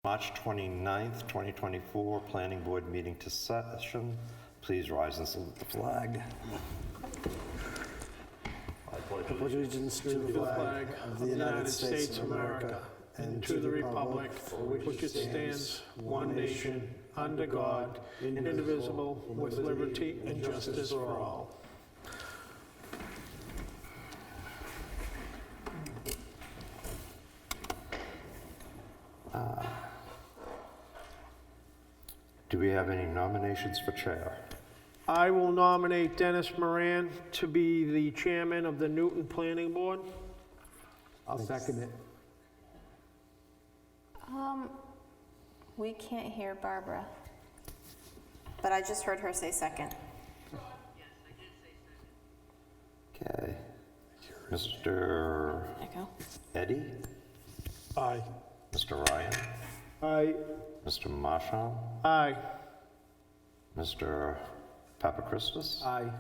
March 29th, 2024, Planning Board meeting to session. Please rise and salute the flag. Pledge allegiance to the flag of the United States of America and to the republic for which it stands, one nation, under God, indivisible, with liberty and justice for all. Do we have any nominations for chair? I will nominate Dennis Moran to be the chairman of the Newton Planning Board. I'll second it. We can't hear Barbara. But I just heard her say second. Okay. Mr. Echo. Eddy? Aye. Mr. Ryan? Aye. Mr. Marshall? Aye. Mr. Papachristos? Aye.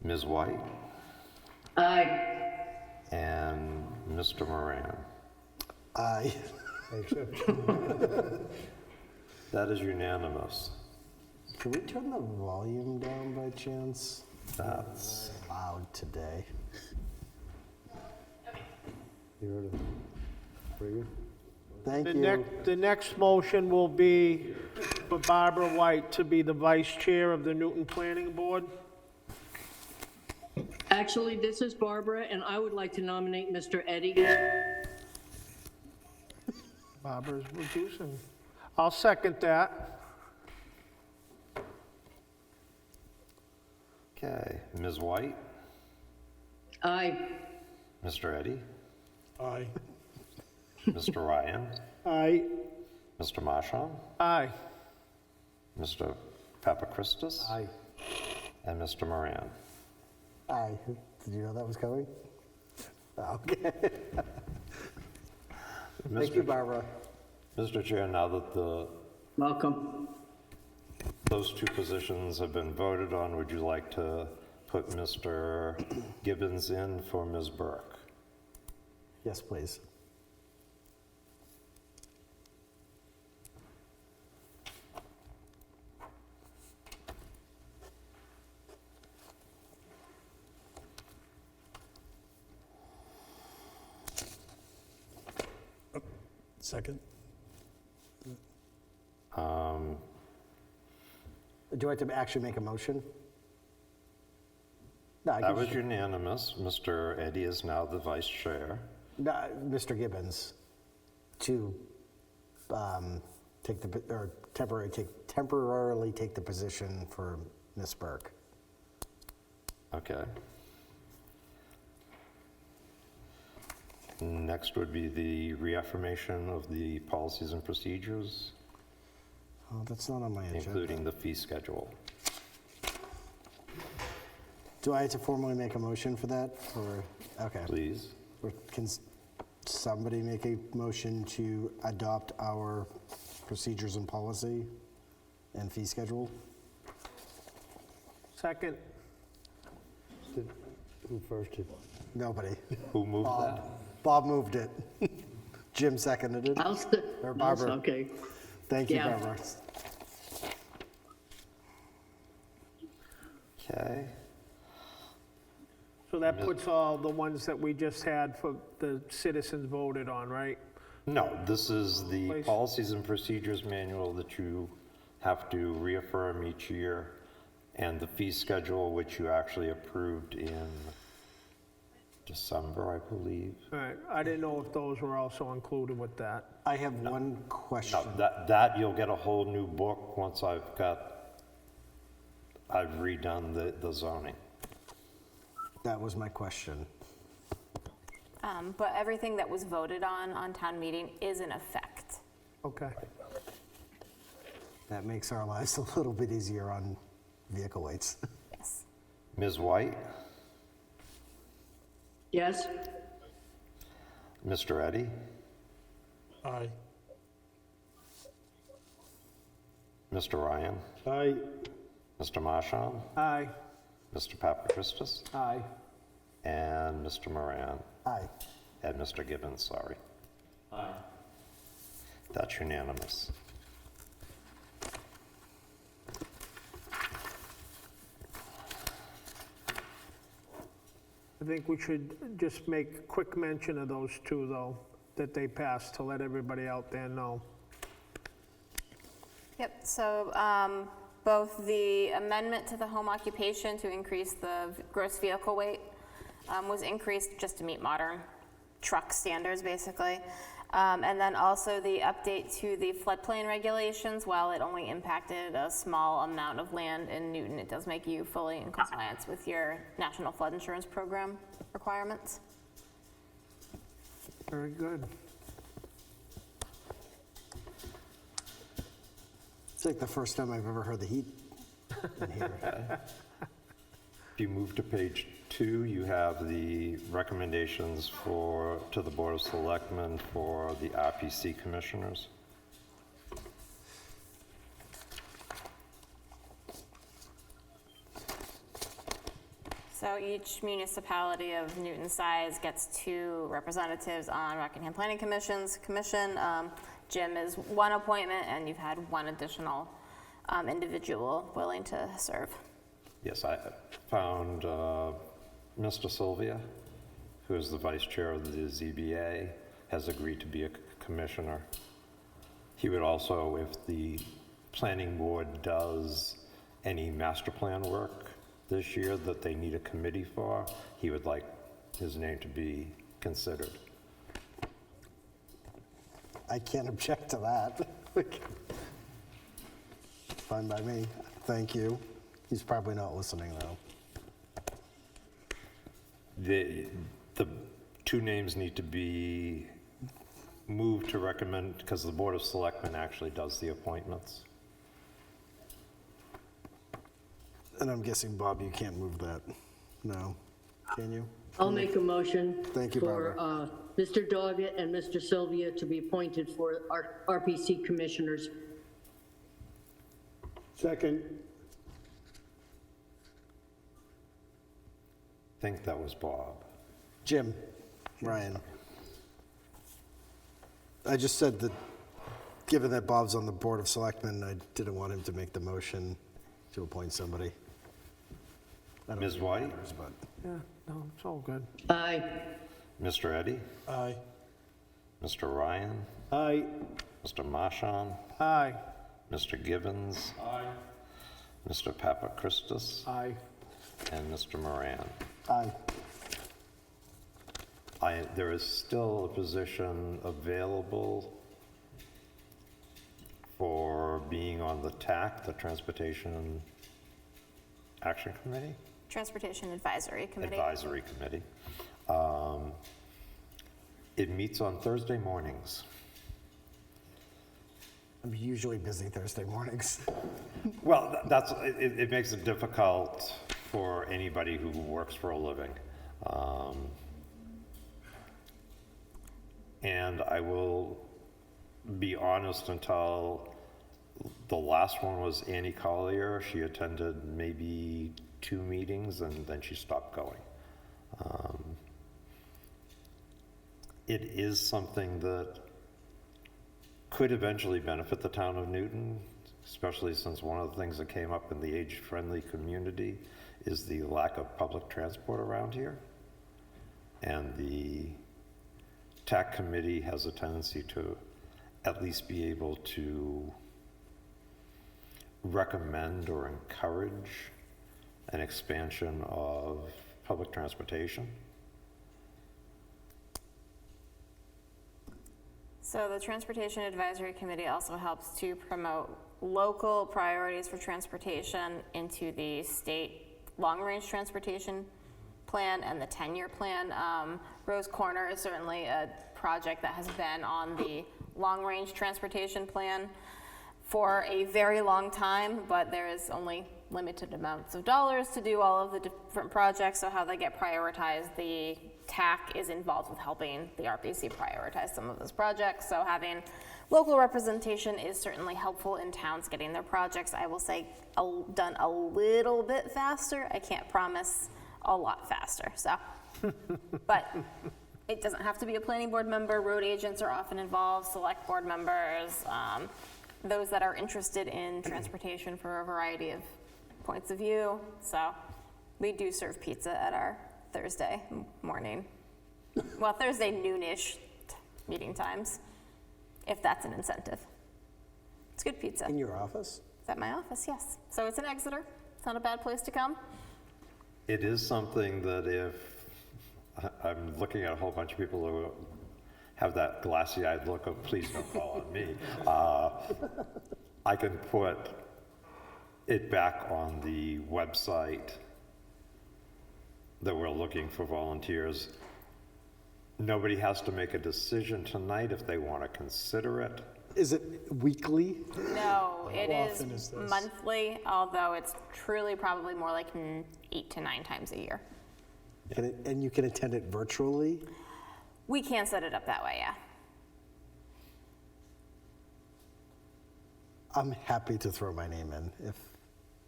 Ms. White? Aye. And Mr. Moran? Aye. That is unanimous. Can we turn the volume down by chance? That's Loud today. You heard it. Pretty good. Thank you. The next motion will be for Barbara White to be the vice chair of the Newton Planning Board. Actually, this is Barbara, and I would like to nominate Mr. Eddy. Barbara's reducing. I'll second that. okay. Ms. White? Aye. Mr. Eddy? Aye. Mr. Ryan? Aye. Mr. Marshall? Aye. Mr. Papachristos? Aye. And Mr. Moran? Aye. Did you know that was coming? Okay. Thank you, Barbara. Mr. Chair, now that Welcome. those two positions have been voted on, would you like to put Mr. Gibbons in for Ms. Burke? Yes, please. Second. Do I have to actually make a motion? No, I That can was just- unanimous. Mr. Eddy is now the vice chair. No, Mr. Gibbons to take the, or temporarily take the position for Ms. Burke. Okay. Next would be the reaffirmation of the policies and procedures, Oh, that's not on my agenda. including the fee schedule. Do I have to formally make a motion for that, or, okay. Please. Or can somebody make a motion to adopt our procedures and policy and fee schedule? Second. Who first did? Nobody. Who moved that? Bob moved it. Jim seconded it. Or Barbara. Okay. Thank you, Yeah. Barbara. Okay. So that puts all the ones that we just had for the citizens voted on, right? No, this is the Please. policies and procedures manual that you have to reaffirm each year, and the fee schedule, which you actually approved in December, I believe. All right, I didn't know if those were also included with that. I have one question. No, that you'll get a whole new book once I've redone the zoning. That was my question. But everything that was voted on town meeting is in effect. Okay. That makes our lives a little bit easier on vehicle weights. Yes. Ms. White? Yes. Mr. Eddy? Aye. Mr. Ryan? Aye. Mr. Marshall? Aye. Mr. Papachristos? Aye. And Mr. Moran? Aye. And Mr. Gibbons, sorry. That's unanimous. I think we should just make quick mention of those two, though, that they passed, to let everybody out there know. Yep, so both the amendment to the home occupation to increase the gross vehicle weight was increased just to meet modern truck standards, basically. And then also the update to the floodplain regulations, while it only impacted a small amount of land in Newton, it does make you fully in compliance with your National Flood Insurance Program requirements. Very good. It's like the first time I've ever heard the heat in here. If you move to page 2, you have the recommendations to the Board of Selectmen for the RPC commissioners. So each municipality of Newton size gets 2 representatives on Rockingham Planning Commission. Jim is 1 appointment, and you've had 1 additional individual willing to serve. Yes, I found Mr. Sylvia, who is the vice chair of the ZBA, has agreed to be a commissioner. He would also, if the planning board does any master plan work this year that they need a committee for, he would like his name to be considered. I can't object to that. Fine by me. Thank you. He's probably not listening, though. The 2 names need to be moved to recommend, because the Board of Selectmen actually does the appointments. And I'm guessing, Bob, you can't move that. No, can you? I'll make a motion. Thank you, For Barbara. Mr. Doggett and Mr. Sylvia to be appointed for RPC commissioners. Second. I think that was Bob. Jim, Ryan. I just said that, given that Bob's on the Board of Selectmen, I didn't want him to make the motion to appoint somebody. I don't Ms. think it White? matters, but Yeah, no, it's all good. Aye. Mr. Eddy? Aye. Mr. Ryan? Aye. Mr. Marshon? Aye. Mr. Gibbons? Aye. Mr. Papachristus? Aye. And Mr. Moran? aye. There is still a position available for being on the TAC, the Transportation Action Committee? Transportation Advisory Committee. Advisory Committee. It meets on Thursday mornings. I'm usually busy Thursday mornings. Well, it makes it difficult for anybody who works for a living. And I will be honest, until the last one was Annie Collier. She attended maybe 2 meetings and then she stopped going. It is something that could eventually benefit the town of Newton, especially since one of the things that came up in the age-friendly community is the lack of public transport around here. And the TAC committee has a tendency to at least be able to recommend or encourage an expansion of public transportation. So the Transportation Advisory Committee also helps to promote local priorities for transportation into the state long-range transportation plan and the 10-year plan. Rose Corner is certainly a project that has been on the long-range transportation plan for a very long time, but there is only limited amounts of dollars to do all of the different projects, so how they get prioritized, the TAC is involved with helping the RPC prioritize some of those projects, so having local representation is certainly helpful in towns getting their projects, I will say, done a little bit faster. I can't promise a lot faster, so. But It doesn't have to be a planning board member. Road agents are often involved, select board members, those that are interested in transportation for a variety of points of view. So we do serve pizza at our Thursday morning, well, Thursday noonish meeting times, if that's an incentive. It's good pizza. In your office? It's at my office, yes. So it's in Exeter. It's not a bad place to come. It is something that if, I'm looking at a whole bunch of people who have that glassy-eyed look of, please don't call on me. I can put it back on the website that we're looking for volunteers. Nobody has to make a decision tonight if they want to consider it. Is it weekly? No, it often is is this? monthly, although it's truly probably more like 8 to 9 times a year. And you can attend it virtually? We can set it up that way, yeah. I'm happy to throw my name in.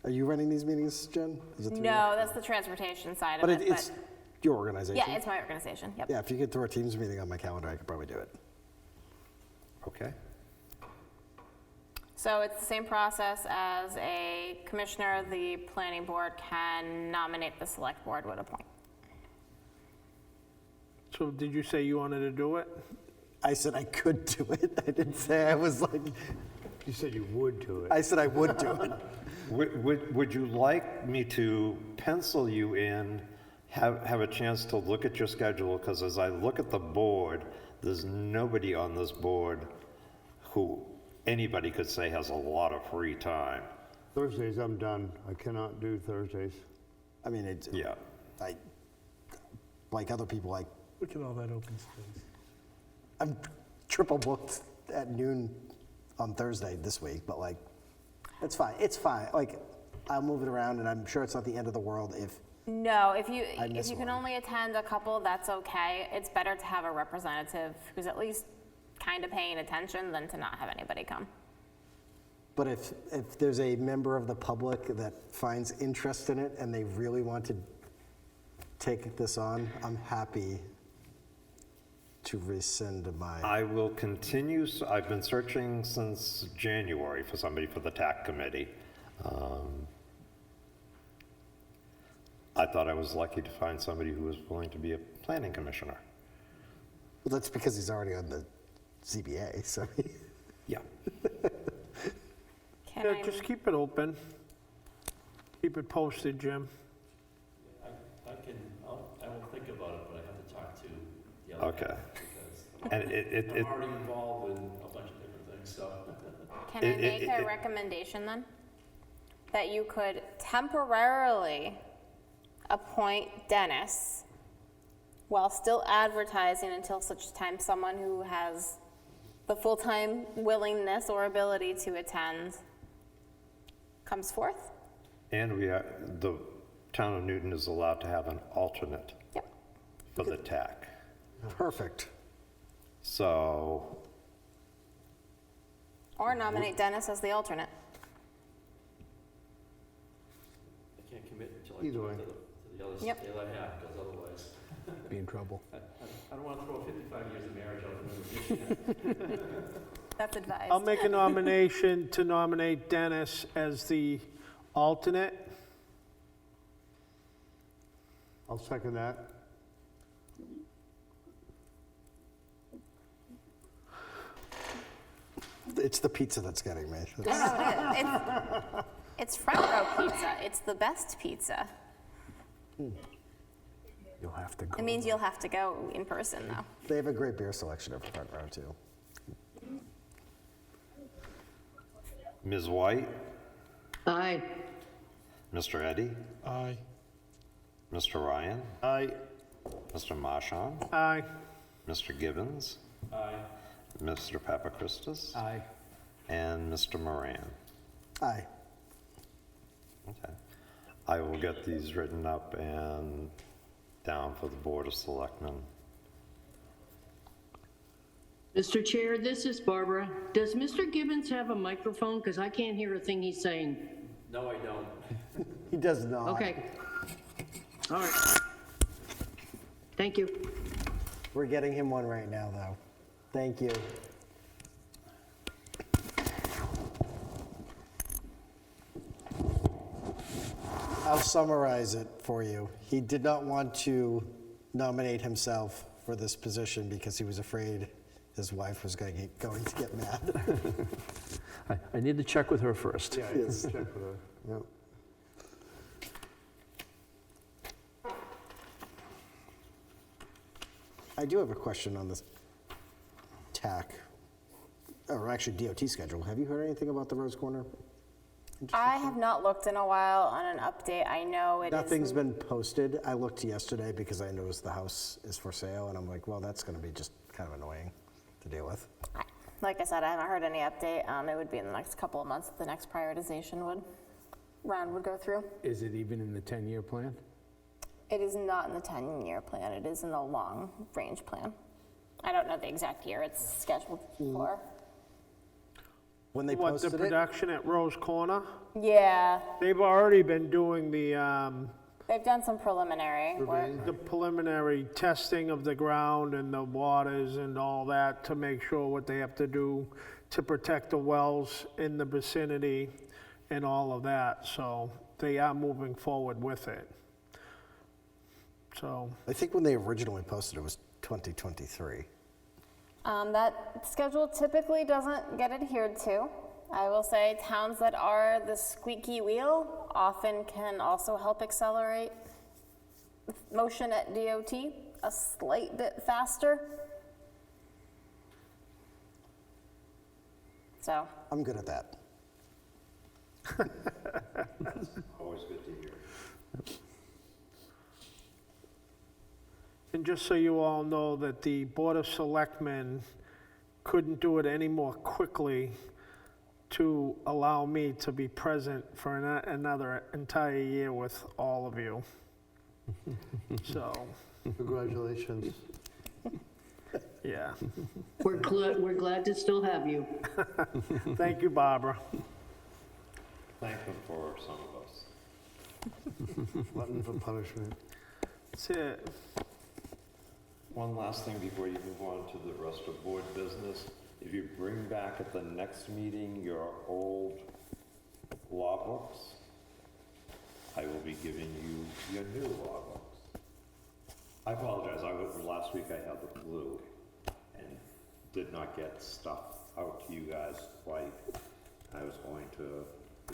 Are you running these meetings, Jen? Is it through you? No, that's the transportation side of But it. it's your organization? Yeah, it's my organization, yep. Yeah, if you could throw a Teams meeting on my calendar, I could probably do it. Okay? So it's the same process as a commissioner. The planning board can nominate, the select board would appoint. So did you say you wanted to do it? I said I could do it. I didn't say I was like, You said you would do it. I said I would do it. Would you like me to pencil you in, have a chance to look at your schedule? Because as I look at the board, there's nobody on this board who anybody could say has a lot of free time. Thursdays, I'm done. I cannot do Thursdays. I mean, Yeah. like other people, like, Look at all that open space. I'm triple booked at noon on Thursday this week, but like, it's fine. It's fine. Like, I'll move it around, and I'm sure it's not the end of the world if, No, if you miss can one. only attend a couple, that's okay. It's better to have a representative who's at least kind of paying attention than to not have anybody come. but if there's a member of the public that finds interest in it and they really want to take this on, I'm happy to rescind my, I will continue, I've been searching since January for somebody for the TAC committee. I thought I was lucky to find somebody who was willing to be a planning commissioner. well, that's because he's already on the ZBA, so. Yeah. Can Yeah, I, just keep it open. Keep it posted, Jim. I will think about it, but I have to talk to the other Okay. guy because And it I'm already involved in a bunch of different things, so. can I make a recommendation then? That you could temporarily appoint Dennis while still advertising until such time someone who has the full-time willingness or ability to attend comes forth? And the town of Newton is allowed to have an alternate Yep. for the TAC. Perfect. So, Or nominate Dennis as the alternate. I can't commit until I Either talk way. to the other, Yep. the other half, because otherwise, Be in trouble. I don't want to throw 55 years of marriage out the window. That's advised. I'll make a nomination to nominate Dennis as the alternate. I'll second that. It's the pizza that's getting me. No, no, it is. It's front row pizza. It's the best pizza. You'll have to go. It means you'll have to go in person, though. They have a great beer selection over front row, too. Ms. White, Aye. Mr. Eddy, Aye. Mr. Ryan, Aye. Mr. Marshon, Aye. Mr. Gibbons, Aye. Mr. Papachristus, Aye. and Mr. Moran. Aye. Okay. I will get these written up and down for the Board of Selectmen. Mr. Chair, this is Barbara. Does Mr. Gibbons have a microphone? Because I can't hear a thing he's saying. No, I don't. He does not. Okay. All right. Thank you. We're getting him one right now, though. Thank you. I'll summarize it for you. He did not want to nominate himself for this position because he was afraid his wife was going to get mad. I need to check with her first. Yeah, you can check with her. Yep. I do have a question on this TAC, or actually DOT schedule. Have you heard anything about the Rose Corner? I have not looked in a while on an update. I know it is. Nothing's been posted. I looked yesterday because I noticed the house is for sale, and I'm like, well, that's going to be just kind of annoying to deal with. Like I said, I haven't heard any update. It would be in the next couple of months that the next prioritization round would go through. Is it even in the 10-year plan? It is not in the 10-year plan. It is in the long-range plan. I don't know the exact year it's scheduled for. When they What, the posted it, production at Rose Corner? Yeah, They've already been doing the they've done some preliminary work. preliminary testing of the ground and the waters and all that to make sure what they have to do to protect the wells in the vicinity and all of that. So they are moving forward with it. So, I think when they originally posted it was 2023. That schedule typically doesn't get adhered to. I will say towns that are the squeaky wheel often can also help accelerate motion at DOT a slight bit faster. So, I'm good at that. Always good to hear. and just so you all know that the Board of Selectmen couldn't do it any more quickly to allow me to be present for another entire year with all of you. So, Congratulations. yeah. We're glad to still have you. Thank you, Barbara. Thank them for some of us. Button for punishment. That's it. One last thing before you move on to the rest of board business. If you bring back at the next meeting your old law books, I will be giving you your new law books. I apologize, last week I had the flu and did not get stuff out to you guys quite. I was going to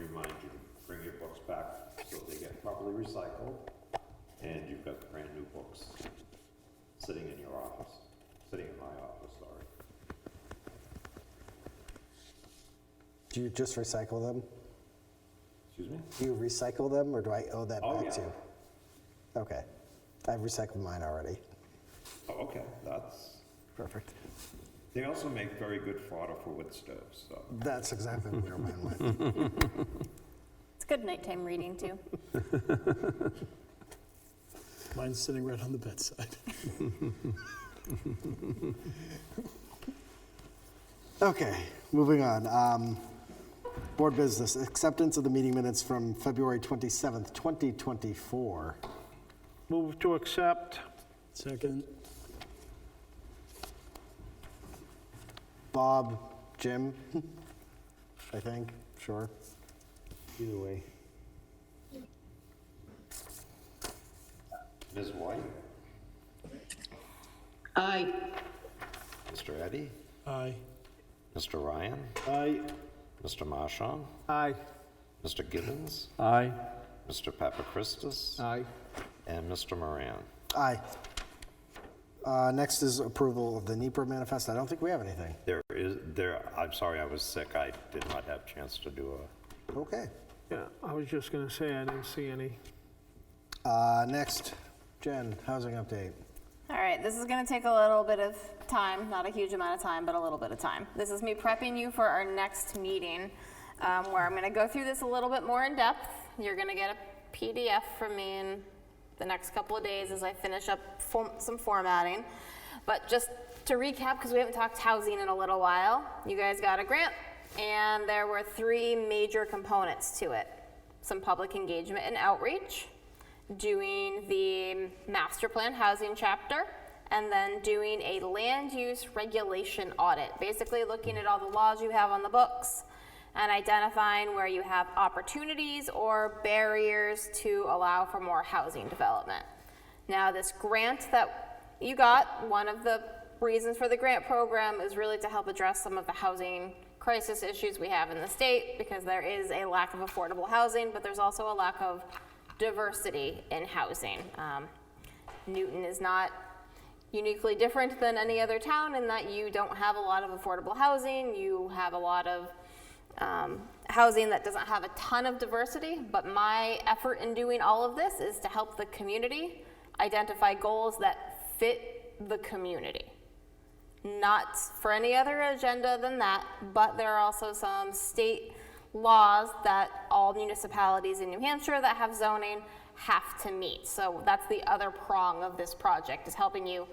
remind you to bring your books back so they get properly recycled, and you've got brand new books sitting in your office, sitting in my office, sorry. Do you just recycle them? Excuse me? Do you recycle them, or do I owe that Oh, back yeah. to you? Okay. I've recycled mine already. Oh, okay, that's, Perfect. they also make very good fodder for wood stoves, so. That's exactly where mine went. it's good nighttime reading too. Mine's sitting right on the bedside. Okay, moving on. Board business, acceptance of the meeting minutes from February 27th, 2024. Move to accept. Second. Bob, Jim, I think, sure. Either way. Ms. White, Aye. Mr. Eddy, Aye. Mr. Ryan, Aye. Mr. Marshon, Aye. Mr. Gibbons, Aye. Mr. Papachristis, Aye. and Mr. Moran. Aye. Next is approval of the NEPR manifest. I don't think we have anything. I'm sorry, I was sick. I did not have a chance to do Okay. Yeah, I was just gonna say I didn't see any. Next, Jen, housing update. All right, this is going to take a little bit of time, not a huge amount of time, but a little bit of time. This is me prepping you for our next meeting, where I'm going to go through this a little bit more in depth. You're going to get a PDF from me in the next couple of days as I finish up some formatting. But just to recap, because we haven't talked housing in a little while, you guys got a grant, and there were 3 major components to it. Some public engagement and outreach, doing the master plan housing chapter, and then doing a land use regulation audit, basically looking at all the laws you have on the books and identifying where you have opportunities or barriers to allow for more housing development. Now, this grant that you got, one of the reasons for the grant program is really to help address some of the housing crisis issues we have in the state, because there is a lack of affordable housing, but there's also a lack of diversity in housing. Newton is not uniquely different than any other town in that you don't have a lot of affordable housing. You have a lot of housing that doesn't have a ton of diversity, but my effort in doing all of this is to help the community identify goals that fit the community. Not for any other agenda than that, but there are also some state laws that all municipalities in New Hampshire that have zoning have to meet. So that's the other prong of this project, is helping you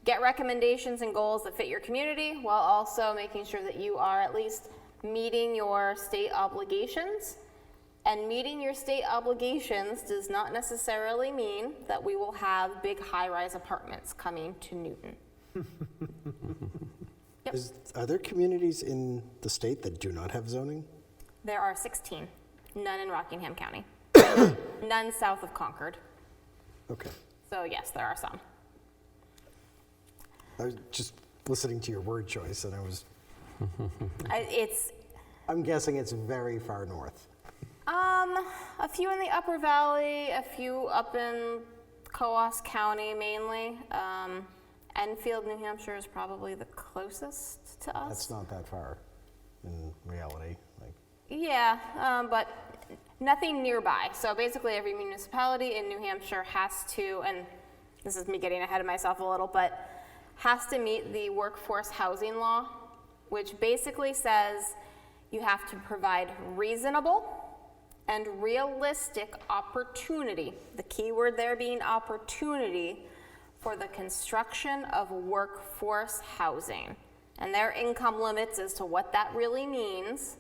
get recommendations and goals that fit your community while also making sure that you are at least meeting your state obligations. And meeting your state obligations does not necessarily mean that we will have big high-rise apartments coming to Newton. Yep. Are there communities in the state that do not have zoning? There are 16, none in Rockingham County, none south of Concord. Okay. So yes, there are some. I was just listening to your word choice, and I was, It's I'm guessing it's very far north. a few in the Upper Valley, a few up in Coos County mainly. Enfield, New Hampshire is probably the closest to us. That's not that far in reality. Like, Yeah, but nothing nearby. So basically every municipality in New Hampshire has to, and this is me getting ahead of myself a little, but has to meet the workforce housing law, which basically says you have to provide reasonable and realistic opportunity, the key word there being opportunity, for the construction of workforce housing. And their income limits as to what that really means.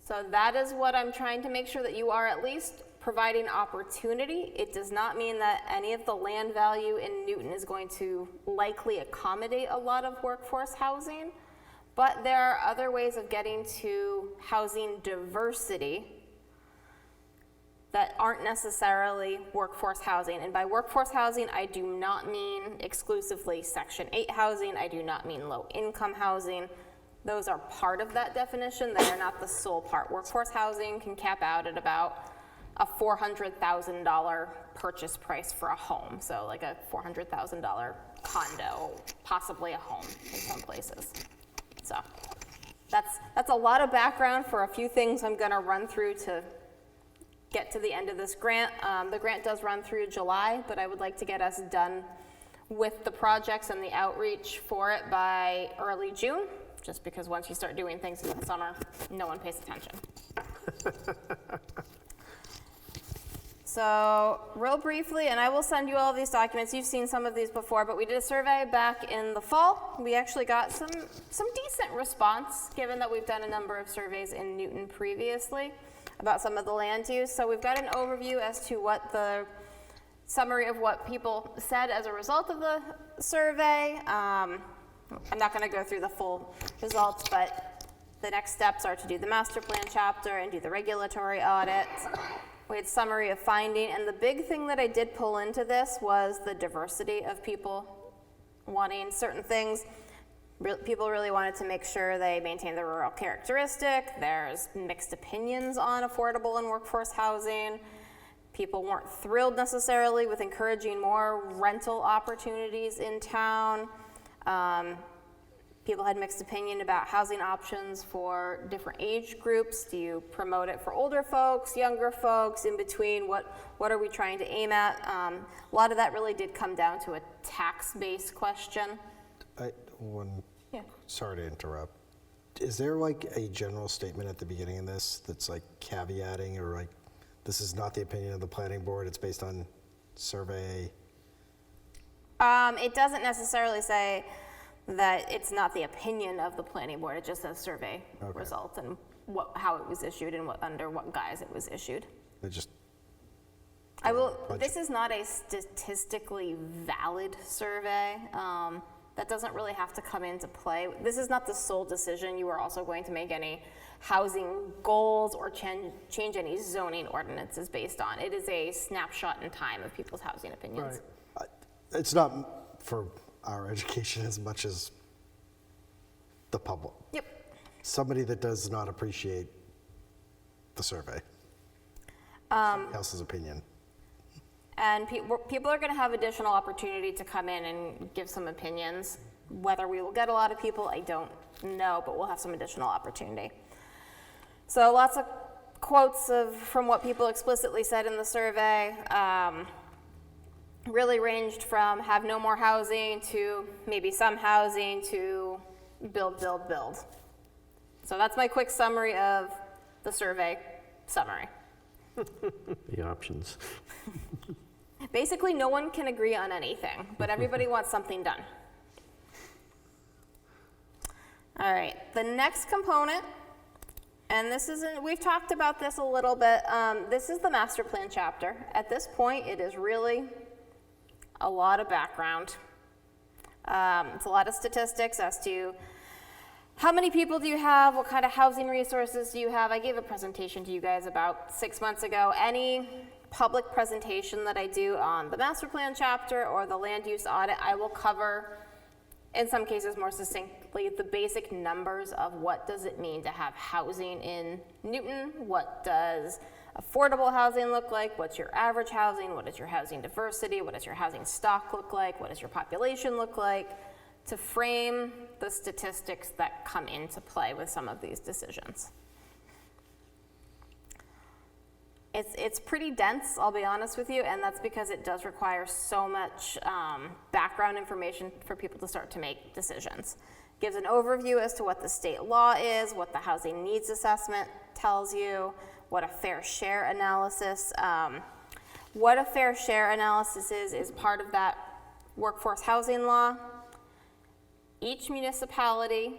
So that is what I'm trying to make sure that you are at least providing opportunity. It does not mean that any of the land value in Newton is going to likely accommodate a lot of workforce housing, but there are other ways of getting to housing diversity that aren't necessarily workforce housing. And by workforce housing, I do not mean exclusively Section 8 housing. I do not mean low-income housing. Those are part of that definition. They are not the sole part. Workforce housing can cap out at about a $400,000 purchase price for a home. So like a $400,000 condo, possibly a home in some places. So that's a lot of background for a few things I'm gonna run through to get to the end of this grant. The grant does run through July, but I would like to get us done with the projects and the outreach for it by early June, just because once you start doing things in the summer, no one pays attention. So real briefly, and I will send you all of these documents, you've seen some of these before, but we did a survey back in the fall. We actually got some decent response, given that we've done a number of surveys in Newton previously about some of the land use. So we've got an overview as to what the summary of what people said as a result of the survey. I'm not going to go through the full results, but the next steps are to do the master plan chapter and do the regulatory audit. We had summary of finding, and the big thing that I did pull into this was the diversity of people wanting certain things. People really wanted to make sure they maintain the rural characteristic. There's mixed opinions on affordable and workforce housing. People weren't thrilled necessarily with encouraging more rental opportunities in town. People had mixed opinion about housing options for different age groups. Do you promote it for older folks, younger folks, in between? What are we trying to aim at? A lot of that really did come down to a tax-based question. Yeah. Sorry to interrupt. Is there like a general statement at the beginning of this that's like caveating, or like, this is not the opinion of the planning board, it's based on survey? It doesn't necessarily say that it's not the opinion of the planning board. It just says survey results and how it was issued and under what guise it was issued. I will, this is not a statistically valid survey. That doesn't really have to come into play. This is not the sole decision. You are also going to make any housing goals or change any zoning ordinances based on. It is a snapshot in time of people's housing opinions. Right. It's not for our education as much as the public. Yep. Somebody that does not appreciate the survey. Somebody else's opinion. And people are going to have additional opportunity to come in and give some opinions. Whether we will get a lot of people, I don't know, but we'll have some additional opportunity. So lots of quotes from what people explicitly said in the survey. Really ranged from have no more housing to maybe some housing to build, build, build. So that's my quick summary of the survey summary. The options. Basically, no one can agree on anything, but everybody wants something done. All right, the next component, and we've talked about this a little bit, this is the master plan chapter. At this point, it is really a lot of background. It's a lot of statistics as to how many people do you have, what kind of housing resources do you have. I gave a presentation to you guys about 6 months ago. Any public presentation that I do on the master plan chapter or the land use audit, I will cover, in some cases more succinctly, the basic numbers of what does it mean to have housing in Newton, what does affordable housing look like, what's your average housing, what is your housing diversity, what does your housing stock look like, what does your population look like, to frame the statistics that come into play with some of these decisions. It's pretty dense, I'll be honest with you, and that's because it does require so much background information for people to start to make decisions. Gives an overview as to what the state law is, what the housing needs assessment tells you, what a fair share analysis. What a fair share analysis is part of that workforce housing law. Each municipality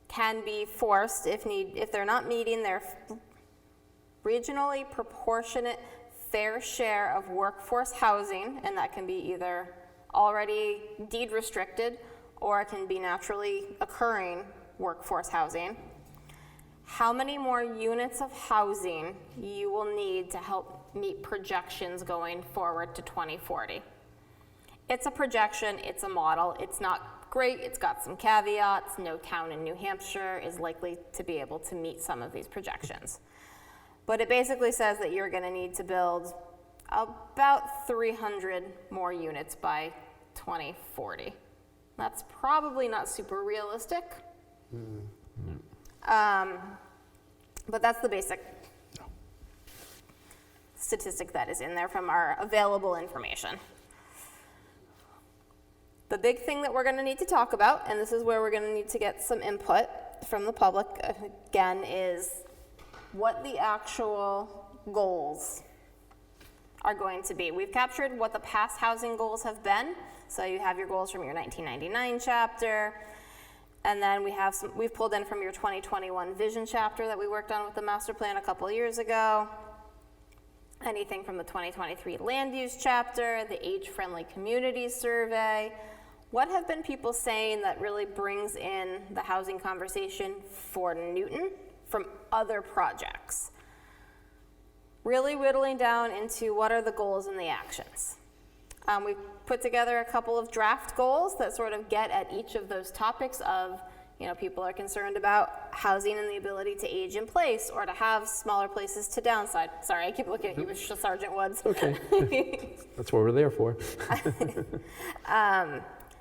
can be forced, if they're not meeting their regionally proportionate fair share of workforce housing, and that can be either already deed restricted or it can be naturally occurring workforce housing. How many more units of housing you will need to help meet projections going forward to 2040. It's a projection, it's a model, it's not great, it's got some caveats. No town in New Hampshire is likely to be able to meet some of these projections. But it basically says that you're gonna need to build about 300 more units by 2040. That's probably not super realistic. But that's the basic statistic that is in there from our available information. The big thing that we're going to need to talk about, and this is where we're going to need to get some input from the public again, is what the actual goals are going to be. We've captured what the past housing goals have been. So you have your goals from your 1999 chapter, and then we've pulled in from your 2021 vision chapter that we worked on with the master plan a couple years ago. Anything from the 2023 land use chapter, the age-friendly communities survey. What have been people saying that really brings in the housing conversation for Newton from other projects? Really whittling down into what are the goals and the actions. We've put together a couple of draft goals that sort of get at each of those topics of, people are concerned about housing and the ability to age in place or to have smaller places to downside. Sorry, I keep looking at you, Sergeant Woods. Okay. That's what we're there for.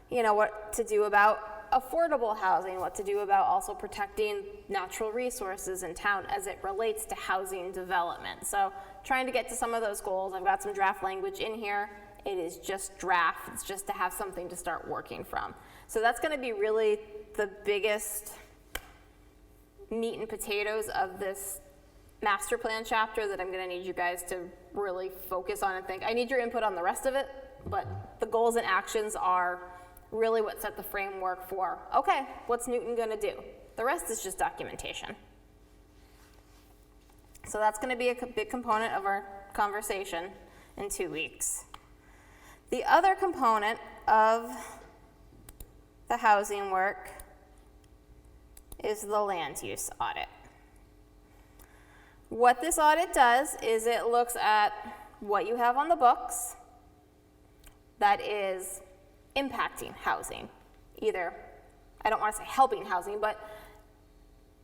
What to do about affordable housing, what to do about also protecting natural resources in town as it relates to housing development. So trying to get to some of those goals. I've got some draft language in here. It is just draft. It's just to have something to start working from. So that's going to be really the biggest meat and potatoes of this master plan chapter that I'm going to need you guys to really focus on and think. I need your input on the rest of it, but the goals and actions are really what set the framework for, okay, what's Newton going to do? The rest is just documentation. So that's going to be a big component of our conversation in 2 weeks. The other component of the housing work is the land use audit. What this audit does is it looks at what you have on the books that is impacting housing. Either, I don't want to say helping housing, but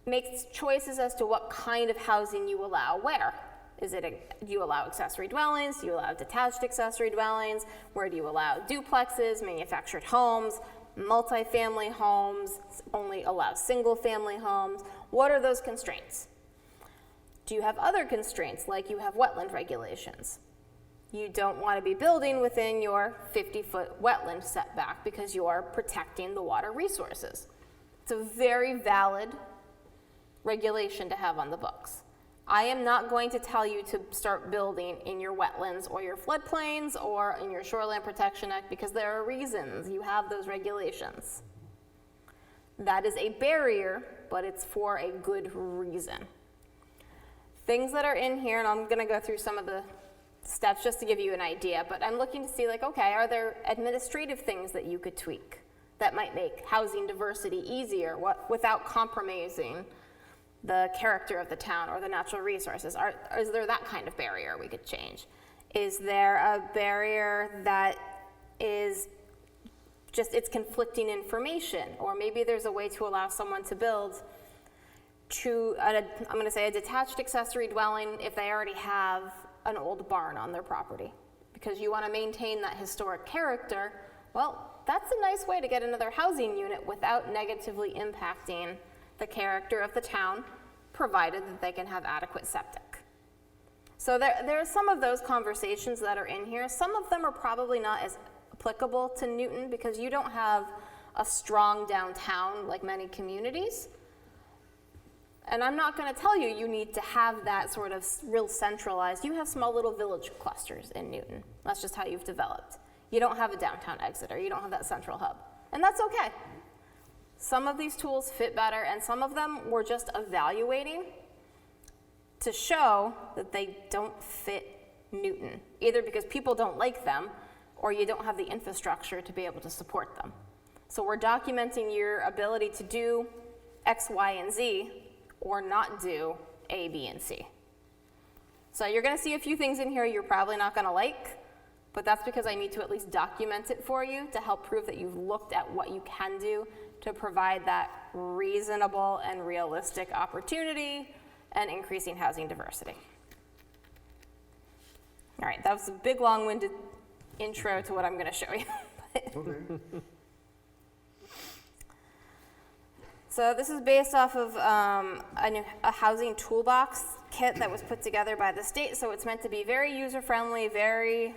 makes choices as to what kind of housing you allow where. Do you allow accessory dwellings? Do you allow detached accessory dwellings? Where do you allow duplexes, manufactured homes, multifamily homes, only allow single-family homes? What are those constraints? Do you have other constraints, like you have wetland regulations? You don't want to be building within your 50-foot wetland setback because you are protecting the water resources. It's a very valid regulation to have on the books. I am not going to tell you to start building in your wetlands or your floodplains or in your Shoreline Protection Act because there are reasons you have those regulations. That is a barrier, but it's for a good reason. Things that are in here, and I'm going to go through some of the steps just to give you an idea, but I'm looking to see, like, okay, are there administrative things that you could tweak that might make housing diversity easier without compromising the character of the town or the natural resources? Is there that kind of barrier we could change? Is there a barrier that is just, it's conflicting information, or maybe there's a way to allow someone to build I'm going to say a detached accessory dwelling if they already have an old barn on their property because you want to maintain that historic character. Well, that's a nice way to get another housing unit without negatively impacting the character of the town, provided that they can have adequate septic. So there are some of those conversations that are in here. Some of them are probably not as applicable to Newton because you don't have a strong downtown like many communities. And I'm not going to tell you you need to have that sort of real centralized. You have small little village clusters in Newton. That's just how you've developed. You don't have a downtown Exeter. You don't have that central hub. And that's okay. Some of these tools fit better, and some of them we're just evaluating to show that they don't fit Newton, either because people don't like them or you don't have the infrastructure to be able to support them. So we're documenting your ability to do X, Y, and Z, or not do A, B, and C. So you're going to see a few things in here you're probably not going to like, but that's because I need to at least document it for you to help prove that you've looked at what you can do to provide that reasonable and realistic opportunity and increasing housing diversity. All right, that was a big long-winded intro to what I'm going to show you. Okay. So this is based off of a housing toolbox kit that was put together by the state. So it's meant to be very user-friendly, very,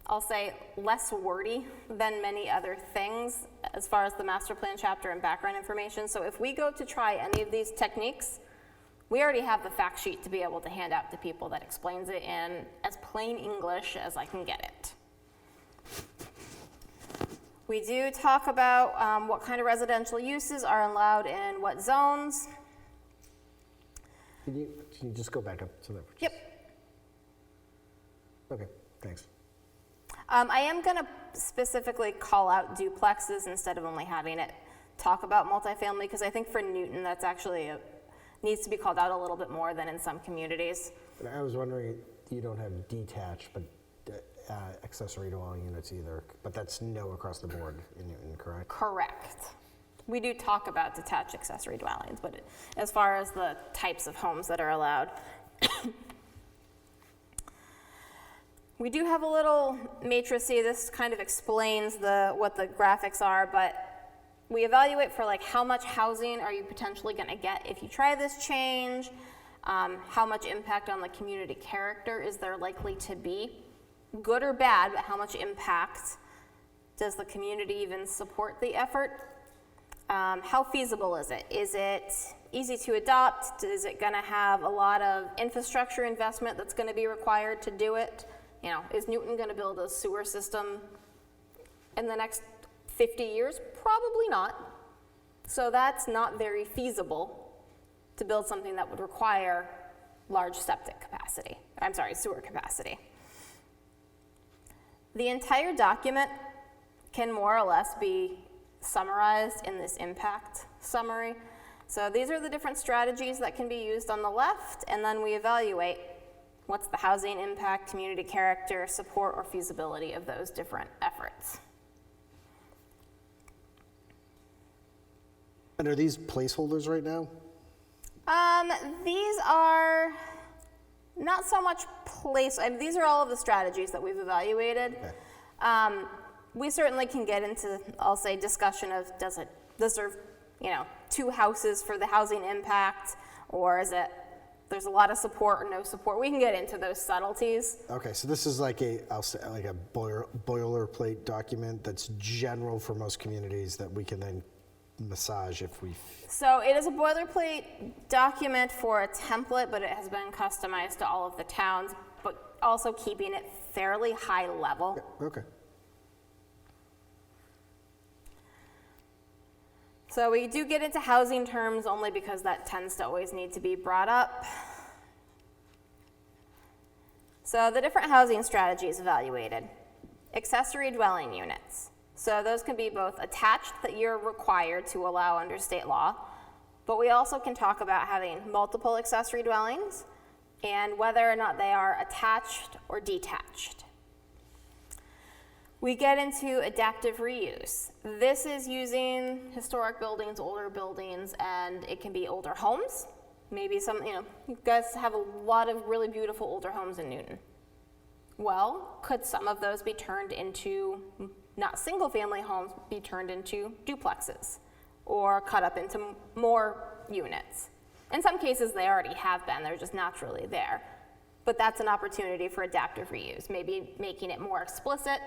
I'll say, less wordy than many other things as far as the master plan chapter and background information. So if we go to try any of these techniques, we already have the fact sheet to be able to hand out to people that explains it in as plain English as I can get it. We do talk about what kind of residential uses are allowed in what zones. Can you just go back up to that? Yep. Okay, thanks. I am going to specifically call out duplexes instead of only having it talk about multifamily, because I think for Newton that's actually needs to be called out a little bit more than in some communities. But I was wondering, you don't have detached, but accessory dwelling units either, but that's no across the board in Newton, correct? Correct. We do talk about detached accessory dwellings, but as far as the types of homes that are allowed, we do have a little matrix. This kind of explains what the graphics are, but we evaluate for like how much housing are you potentially going to get if you try this change, how much impact on the community character is there likely to be, good or bad, but how much impact does the community even support the effort? How feasible is it? Is it easy to adopt? Is it going to have a lot of infrastructure investment that's going to be required to do it? You know, is Newton going to build a sewer system in the next 50 years? Probably not. So that's not very feasible to build something that would require large septic capacity sewer capacity. The entire document can more or less be summarized in this impact summary. So these are the different strategies that can be used on the left, and then we evaluate what's the housing impact, community character, support, or feasibility of those different efforts. And are these placeholders right now? These are not so much these are all of the strategies that we've evaluated. Okay. We certainly can get into, I'll say, discussion of does it deserve, 2 houses for the housing impact, or is it, there's a lot of support or no support. We can get into those subtleties. Okay, so this is like I'll say like a boilerplate document that's general for most communities that we can then massage if we. So it is a boilerplate document for a template, but it has been customized to all of the towns, but also keeping it fairly high level. Okay. So we do get into housing terms only because that tends to always need to be brought up. So the different housing strategies evaluated. Accessory dwelling units. So those can be both attached, that you're required to allow under state law, but we also can talk about having multiple accessory dwellings and whether or not they are attached or detached. We get into adaptive reuse. This is using historic buildings, older buildings, and it can be older homes. Maybe you guys have a lot of really beautiful older homes in Newton. Well, could some of those be turned into, not single-family homes, be turned into duplexes or cut up into more units? In some cases, they already have been. They're just naturally there. But that's an opportunity for adaptive reuse, maybe making it more explicit,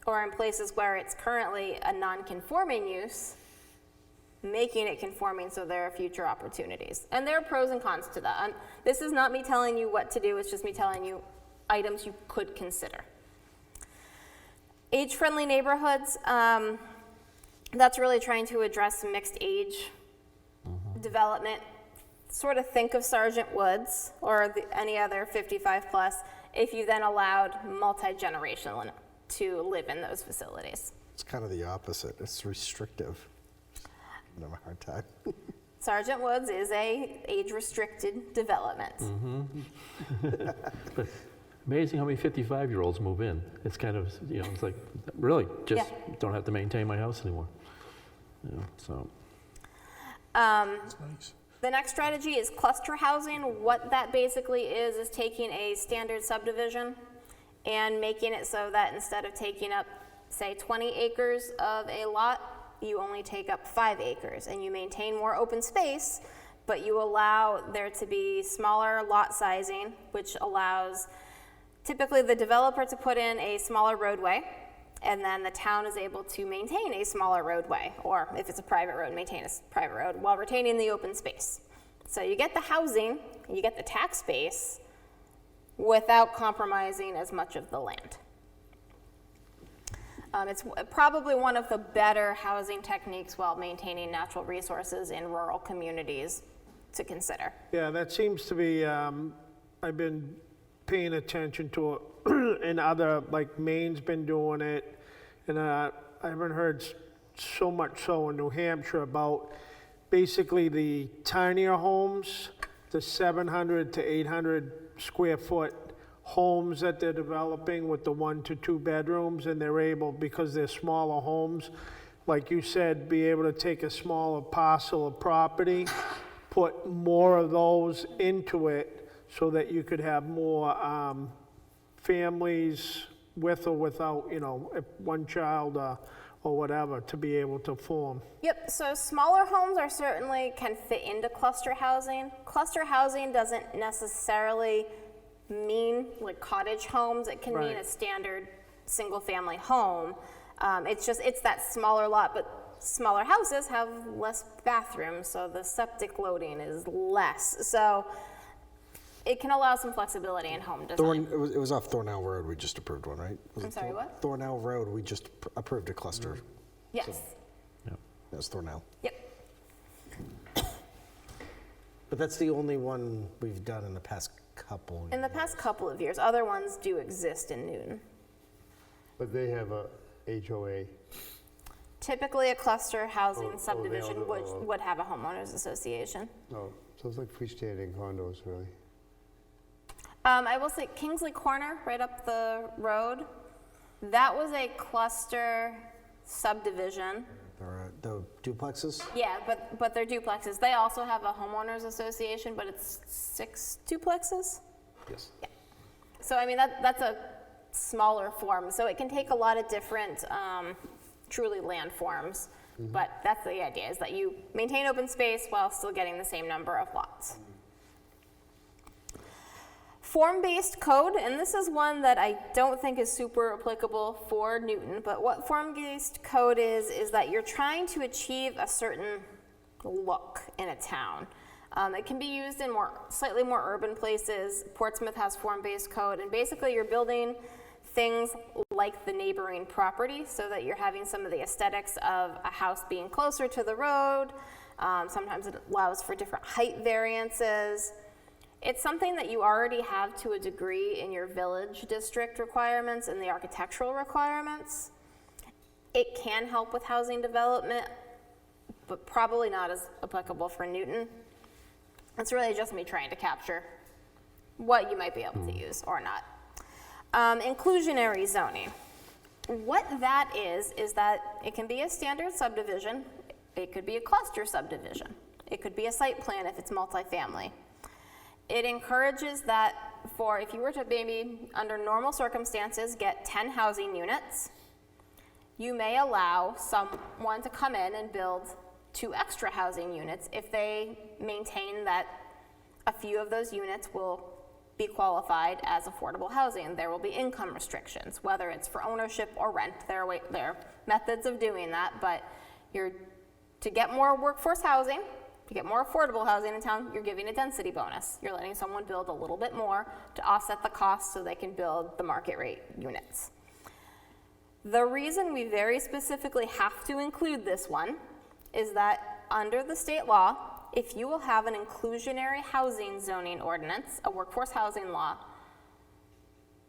or in places where it's currently a non-conforming use, making it conforming so there are future opportunities. And there are pros and cons to that. This is not me telling you what to do, it's just me telling you items you could consider. Age-friendly neighborhoods, that's really trying to address mixed age development. Sort of think of Sergeant Woods or any other 55 plus if you then allowed multi-generational to live in those facilities. It's kind of the opposite. It's restrictive. I have a hard time. Sergeant Woods is a age-restricted development. Amazing how many 55-year-olds move in. It's kind of, it's like, really, just don't have to maintain my house anymore. So. That's nice. The next strategy is cluster housing. What that basically is taking a standard subdivision and making it so that instead of taking up, say, 20 acres of a lot, you only take up 5 acres, and you maintain more open space, but you allow there to be smaller lot sizing, which allows typically the developer to put in a smaller roadway, and then the town is able to maintain a smaller roadway, or if it's a private road, maintain a private road while retaining the open space. So you get the housing, you get the tax base, without compromising as much of the land. It's probably one of the better housing techniques while maintaining natural resources in rural communities to consider. Yeah, that seems to be, I've been paying attention to it, and other, like Maine's been doing it, and I haven't heard so much so in New Hampshire about basically the tinier homes, the 700 to 800 square foot homes that they're developing with the 1 to 2 bedrooms, and they're able, because they're smaller homes, like you said, be able to take a smaller parcel of property, put more of those into it so that you could have more families with or without, if one child or whatever, to be able to form. Yep, so smaller homes can fit into cluster housing. Cluster housing doesn't necessarily mean like cottage homes. It can mean a standard single family home. It's that smaller lot, but smaller houses have less bathrooms, so the septic loading is less. So it can allow some flexibility in home design. It was off Thornell Road, we just approved one, right? I'm sorry, what? Thornell Road, we just approved a cluster. Yes. That was Thornell. Yep. But that's the only one we've done in the past couple. In the past couple of years, other ones do exist in Newton. But they have a HOA. Typically, a cluster housing Oh, they all subdivision do, would have a homeowners association. No, so it's like freestanding condos, really. I will say Kingsley Corner, right up the road, that was a cluster subdivision. The duplexes? Yeah, but they're duplexes. They also have a homeowners association, but it's 6 duplexes. Yes. So I mean, that's a smaller form. So it can take a lot of different truly land forms. But that's the idea, is that you maintain open space while still getting the same number of lots. Form-based code, and this is one that I don't think is super applicable for Newton, but what form-based code is that you're trying to achieve a certain look in a town. It can be used in slightly more urban places. Portsmouth has form-based code, and basically you're building things like the neighboring property so that you're having some of the aesthetics of a house being closer to the road. Sometimes it allows for different height variances. It's something that you already have to a degree in your village district requirements and the architectural requirements. It can help with housing development, but probably not as applicable for Newton. It's really just me trying to capture what you might be able to use or not. Inclusionary zoning. What that is that it can be a standard subdivision, it could be a cluster subdivision, it could be a site plan if it's multifamily. It encourages that if you were to maybe, under normal circumstances, get 10 housing units, you may allow someone to come in and build 2 extra housing units if they maintain that a few of those units will be qualified as affordable housing. There will be income restrictions, whether it's for ownership or rent. There are methods of doing that, but to get more workforce housing, to get more affordable housing in town, you're giving a density bonus. You're letting someone build a little bit more to offset the cost so they can build the market rate units. The reason we very specifically have to include this one is that under the state law, if you will have an inclusionary housing zoning ordinance, a workforce housing law,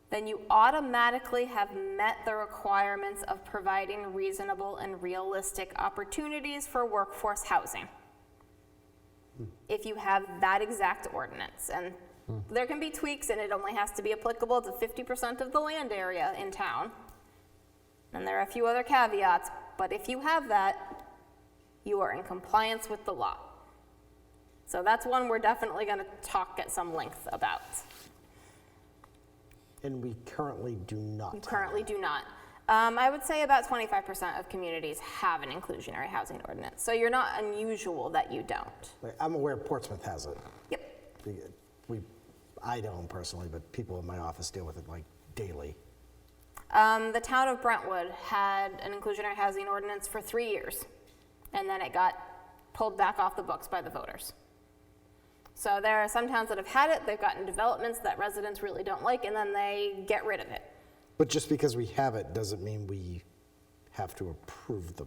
then you automatically have met the requirements of providing reasonable and realistic opportunities for workforce housing. If you have that exact ordinance, and there can be tweaks, and it only has to be applicable to 50% of the land area in town. And there are a few other caveats, but if you have that, you are in compliance with the law. So that's one we're definitely going to talk at some length about. And we currently do not. You currently do not. I would say about 25% of communities have an inclusionary housing ordinance. So you're not unusual that you don't. I'm aware Portsmouth has it. Yep. I don't personally, but people in my office deal with it like daily. The town of Brentwood had an inclusionary housing ordinance for 3 years, and then it got pulled back off the books by the voters. So there are some towns that have had it, they've gotten developments that residents really don't like, and then they get rid of it. But just because we have it doesn't mean we have to approve the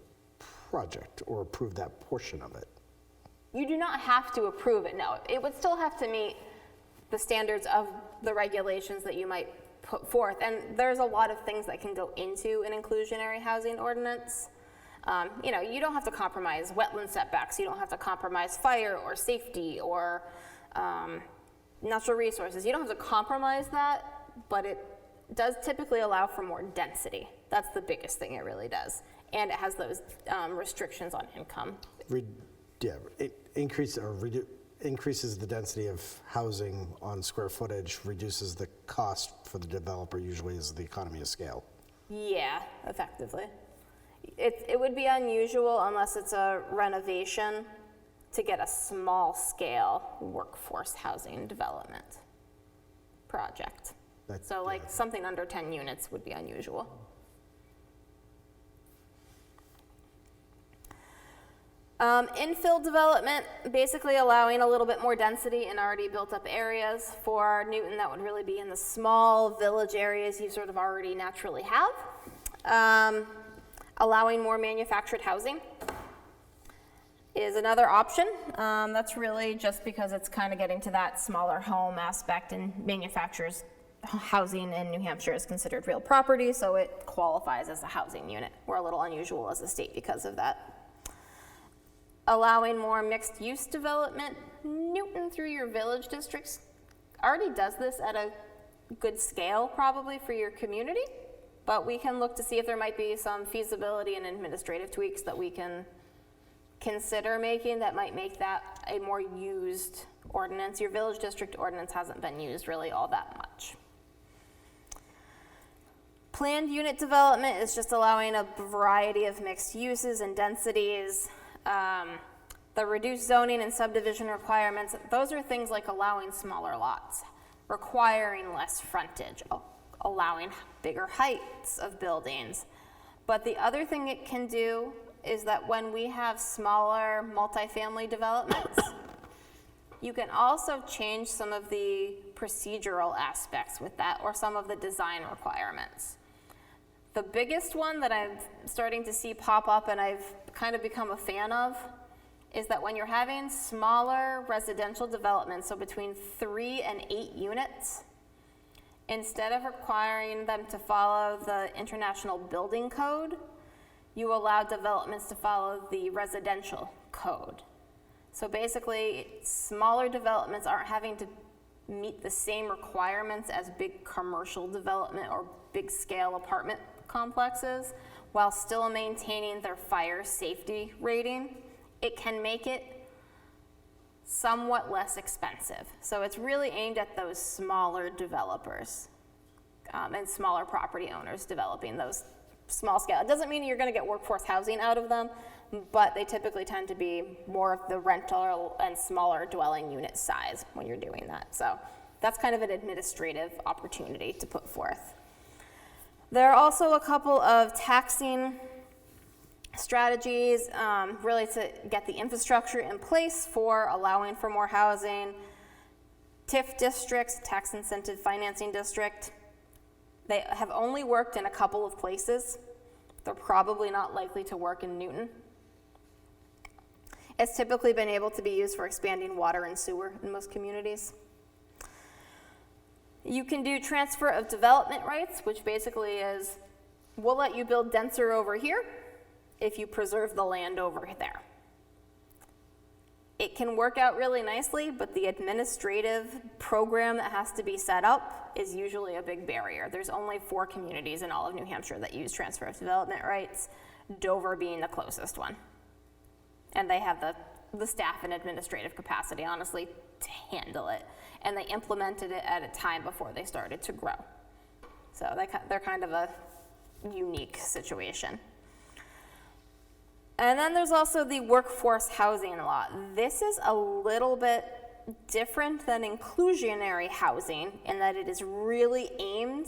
project or approve that portion of it. You do not have to approve it, no. It would still have to meet the standards of the regulations that you might put forth. And there's a lot of things that can go into an inclusionary housing ordinance. You don't have to compromise wetland setbacks. You don't have to compromise fire or safety or natural resources. You don't have to compromise that, but it does typically allow for more density. That's the biggest thing it really does. And it has those restrictions on income. It increases the density of housing on square footage, reduces the cost for the developer, usually is the economy of scale. Yeah, effectively. It would be unusual unless it's a renovation to get a small scale workforce housing development project. So like something under 10 units would be unusual. Infill development, basically allowing a little bit more density in already built up areas. For Newton, that would really be in the small village areas you sort of already naturally have. Allowing more manufactured housing. is another option. That's really just because it's kind of getting to that smaller home aspect, and manufacturers housing in New Hampshire is considered real property, so it qualifies as a housing unit. We're a little unusual as a state because of that. Allowing more mixed-use development. Newton, through your village districts, already does this at a good scale probably for your community, but we can look to see if there might be some feasibility and administrative tweaks that we can consider making that might make that a more used ordinance. Your village district ordinance hasn't been used really all that much. Planned unit development is just allowing a variety of mixed uses and densities. The reduced zoning and subdivision requirements, those are things like allowing smaller lots, requiring less frontage, allowing bigger heights of buildings. But the other thing it can do is that when we have smaller multifamily developments, you can also change some of the procedural aspects with that, or some of the design requirements. The biggest one that I'm starting to see pop up and I've kind of become a fan of is that when you're having smaller residential developments, so between 3 and 8 units, instead of requiring them to follow the International Building Code, you allow developments to follow the residential code. So basically, smaller developments aren't having to meet the same requirements as big commercial development or big scale apartment complexes, while still maintaining their fire safety rating. It can make it somewhat less expensive. So it's really aimed at those smaller developers and smaller property owners developing those small scale. It doesn't mean you're going to get workforce housing out of them, but they typically tend to be more of the rental and smaller dwelling unit size when you're doing that. So that's kind of an administrative opportunity to put forth. There are also a couple of taxing strategies really to get the infrastructure in place for allowing for more housing. TIF districts, tax incentive financing district, they have only worked in a couple of places. They're probably not likely to work in Newton. It's typically been able to be used for expanding water and sewer in most communities. You can do transfer of development rights, which basically is, we'll let you build denser over here if you preserve the land over there. It can work out really nicely, but the administrative program that has to be set up is usually a big barrier. There's only 4 communities in all of New Hampshire that use transfer of development rights, Dover being the closest one. And they have the staff and administrative capacity, honestly, to handle it. And they implemented it at a time before they started to grow. So they're kind of a unique situation. And then there's also the workforce housing law. This is a little bit different than inclusionary housing in that it is really aimed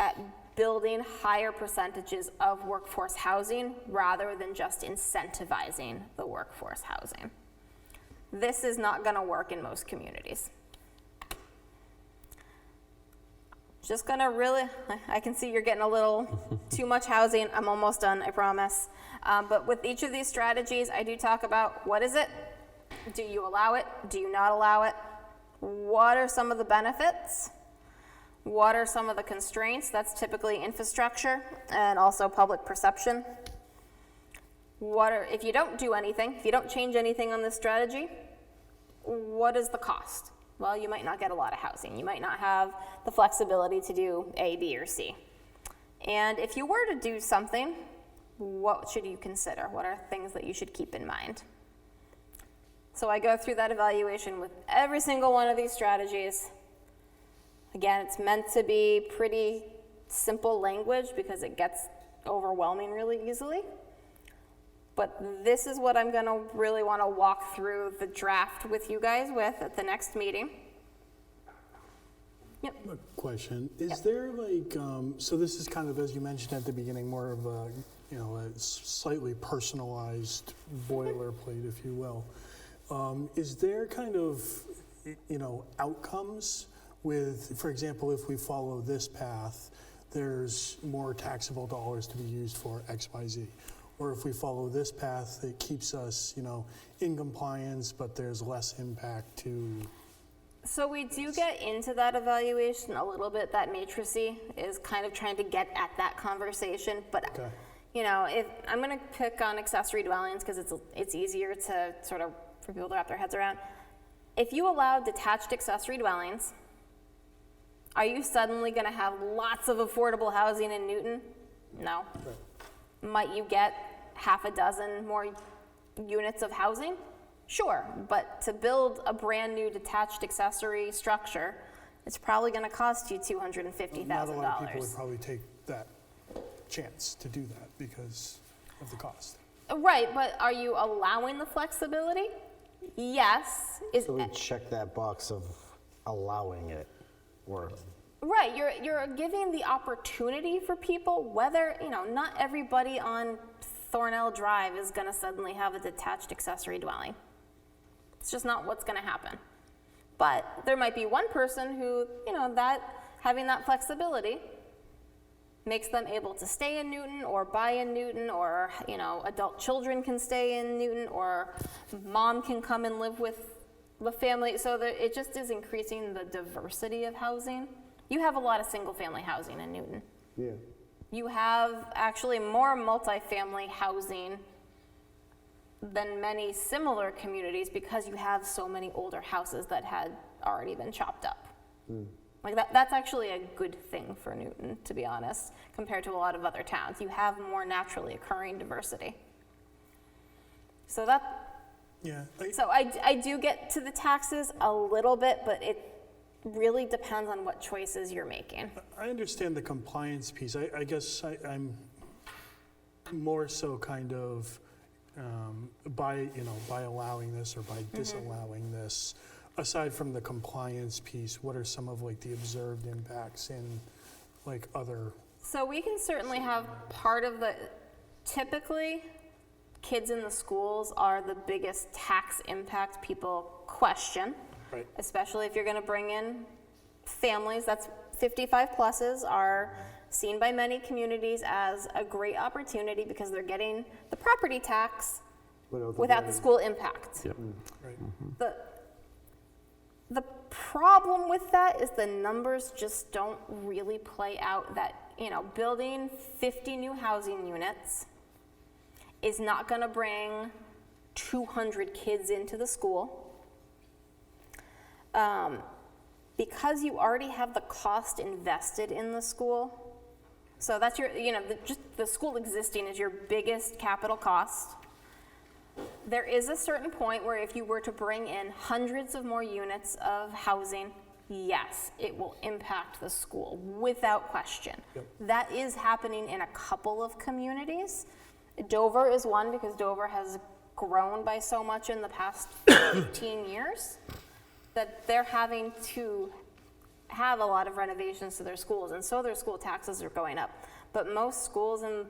at building higher percentages of workforce housing rather than just incentivizing the workforce housing. This is not going to work in most communities. Just going to really, I can see you're getting a little too much housing. I'm almost done, I promise. But with each of these strategies, I do talk about what is it? Do you allow it? Do you not allow it? What are some of the benefits? What are some of the constraints? That's typically infrastructure and also public perception. If you don't do anything, if you don't change anything on this strategy, what is the cost? Well, you might not get a lot of housing. You might not have the flexibility to do A, B, or C. And if you were to do something, what should you consider? What are things that you should keep in mind? So I go through that evaluation with every single one of these strategies. Again, it's meant to be pretty simple language because it gets overwhelming really easily. But this is what I'm going to really want to walk through the draft with you guys with at the next meeting. Yep. A question. Is there like, so this is kind of, as you mentioned at the beginning, more of a, a slightly personalized boilerplate, if you will. Is there kind of, outcomes with, for example, if we follow this path, there's more taxable dollars to be used for X, Y, Z. or if we follow this path, it keeps us, in compliance, but there's less impact to, So we do get into that evaluation a little bit. That matricy is kind of trying to get at that conversation. But, Okay. if I'm going to pick on accessory dwellings because it's easier to sort of for people to wrap their heads around. If you allow detached accessory dwellings, are you suddenly going to have lots of affordable housing in Newton? No. Might you get half a dozen more units of housing? Sure, but to build a brand new detached accessory structure, it's probably going to cost you $250,000. not a lot of people would probably take that chance to do that because of the cost. Right, but are you allowing the flexibility? Yes. So we check that box of allowing it, or Right, you're giving the opportunity for people, whether, not everybody on Thornell Drive is going to suddenly have a detached accessory dwelling. It's just not what's going to happen. But there might be one person who, having that flexibility makes them able to stay in Newton or buy in Newton, or, adult children can stay in Newton, or mom can come and live with the family. So that it just is increasing the diversity of housing. You have a lot of single-family housing in Newton. Yeah. You have actually more multifamily housing than many similar communities because you have so many older houses that had already been chopped up. Like that's actually a good thing for Newton, to be honest, compared to a lot of other towns. You have more naturally occurring diversity. So Yeah. I do get to the taxes a little bit, but it really depends on what choices you're making. I understand the compliance piece. I guess I'm more so kind of by allowing this or by disallowing this. Aside from the compliance piece, what are some of the observed impacts in other? So we can certainly have part of typically kids in the schools are the biggest tax impact people question. Right. Especially if you're going to bring in families. That's 55 pluses are seen by many communities as a great opportunity because they're getting the property tax without the school impact. Yep. Right. The problem with that is the numbers just don't really play out. That building 50 new housing units is not going to bring 200 kids into the school. Because you already have the cost invested in the school, so that's just the school existing is your biggest capital cost. There is a certain point where if you were to bring in hundreds of more units of housing, yes, it will impact the school without question. Yep. That is happening in a couple of communities. Dover is one because Dover has grown by so much in the past 15 years. That they're having to have a lot of renovations to their schools, and so their school taxes are going up. But most schools in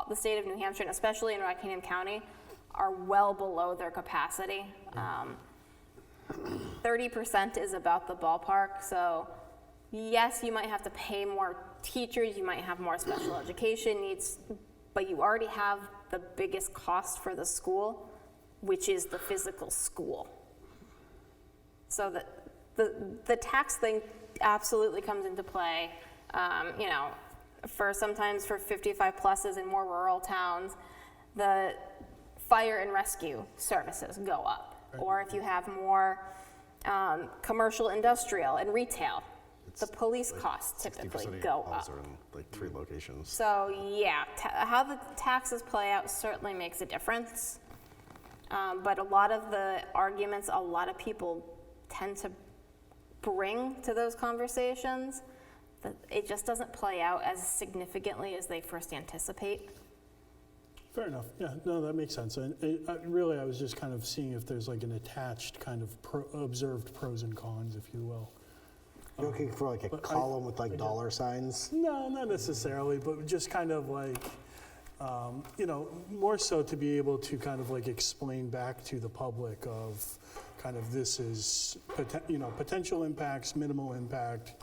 the state of New Hampshire, and especially in Rockingham County, are well below their capacity. 30% is about the ballpark, so yes, you might have to pay more teachers, you might have more special education needs, but you already have the biggest cost for the school, which is the physical school. So the tax thing absolutely comes into play. Sometimes for 55 pluses in more rural towns, the fire and rescue services go up. Right. Or if you have more commercial, industrial, and retail, the police costs typically go up. Are in 3 locations. So yeah, how the taxes play out certainly makes a difference. But a lot of the arguments, a lot of people tend to bring to those conversations, that it just doesn't play out as significantly as they first anticipate. Fair enough. Yeah, no, that makes sense. And I was just kind of seeing if there's an attached kind of observed pros and cons, if you will. You're looking for a column with dollar signs? No, not necessarily, but just kind of more so to be able to kind of explain back to the public of kind of this is, potential impacts, minimal impact,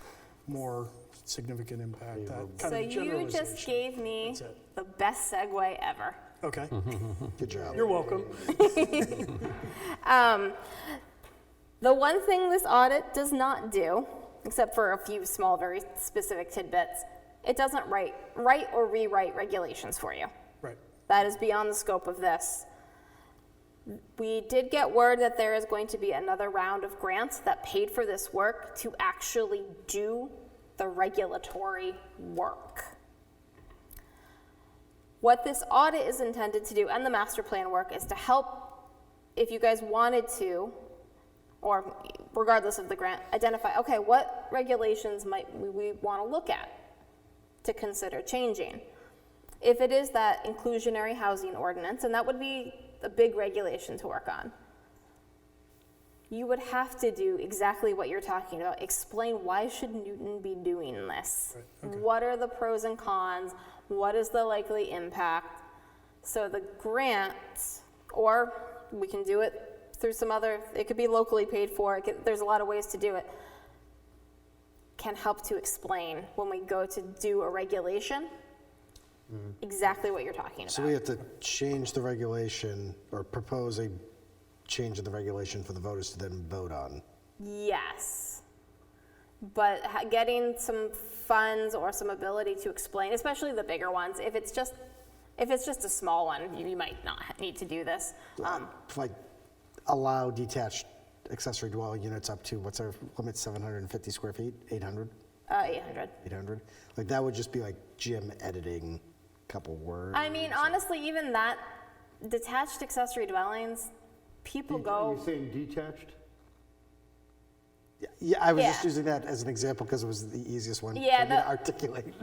more significant impact, that kind So of generalization. you just gave me the best segue ever. Okay, Good job. you're welcome. The one thing this audit does not do, except for a few small, very specific tidbits, it doesn't write or rewrite regulations for you. Right. That is beyond the scope of this. We did get word that there is going to be another round of grants that paid for this work to actually do the regulatory work. What this audit is intended to do, and the master plan work, is to help, if you guys wanted to, or regardless of the grant, identify, okay, what regulations might we want to look at to consider changing? If it is that inclusionary housing ordinance, and that would be a big regulation to work on, you would have to do exactly what you're talking about. Explain why should Newton be doing this? Right, okay. What are the pros and cons? What is the likely impact? So the grant, or we can do it through some other, it could be locally paid for, there's a lot of ways to do it, can help to explain when we go to do a regulation exactly what you're talking about. So we have to change the regulation or propose a change in the regulation for the voters to then vote on. Yes. But getting some funds or some ability to explain, especially the bigger ones, if it's just a small one, you might not need to do this. Like allow detached accessory dwelling units up to, what's our limit, 750 square feet, 800? 800. 800? Like that would just be like Jim editing a couple words. I mean, honestly, even that, detached accessory dwellings, people Are go, you saying detached? Yeah, I was Yeah. just using that as an example because it was the easiest one Yeah, for me to the- articulate.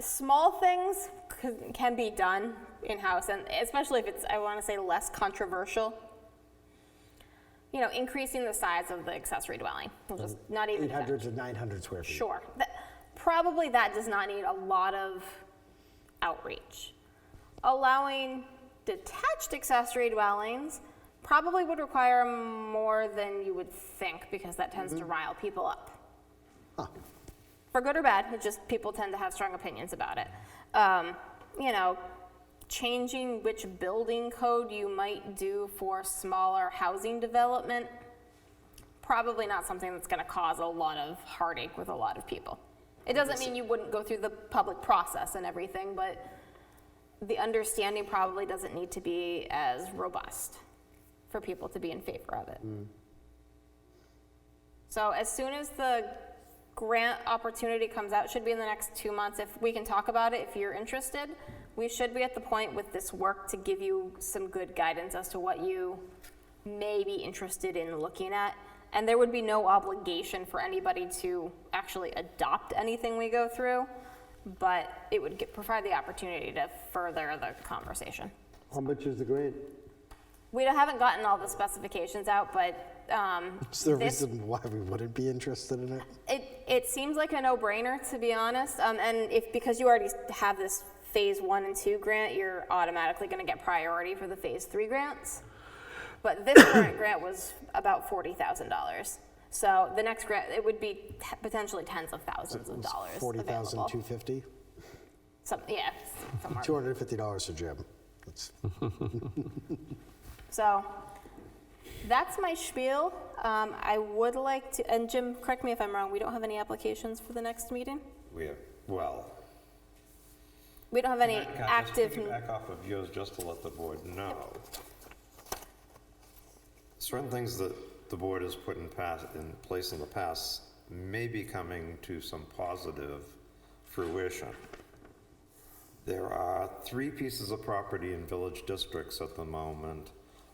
small things can be done in-house, and especially if it's, I want to say, less controversial. You know, increasing the size of the accessory dwelling, just not even 800 to 900 square feet. Sure. Probably that does not need a lot of outreach. Allowing detached accessory dwellings probably would require more than you would think, because that tends to rile people up. For good or bad, it just, people tend to have strong opinions about it. You know, changing which building code you might do for smaller housing development, probably not something that's gonna cause a lot of heartache with a lot of people. It doesn't mean you wouldn't go through the public process and everything, but the understanding probably doesn't need to be as robust for people to be in favor of it. So as soon as the grant opportunity comes out, should be in the next 2 months, if we can talk about it, if you're interested, we should be at the point with this work to give you some good guidance as to what you may be interested in looking at. And there would be no obligation for anybody to actually adopt anything we go through, but it would provide the opportunity to further the conversation. How much is the grant? We haven't gotten all the specifications out, but Is there a this- reason why we wouldn't be interested in it? It seems like a no-brainer, to be honest, and because you already have this Phase 1 and 2 grant, you're automatically going to get priority for the Phase 3 grants. But this current grant was about $40,000. So the next grant, it would be potentially tens of thousands of dollars available. 40,250? Yeah, somewhere. $250 for Jim. That's So that's my spiel. I would like to, and Jim, correct me if I'm wrong, we don't have any applications for the next meeting? We have, well. We don't have any Can I just active. piggyback off of yours just to let the board know. Certain things that the board has put in place in the past may be coming to some positive fruition. There are 3 pieces of property in village districts at the moment,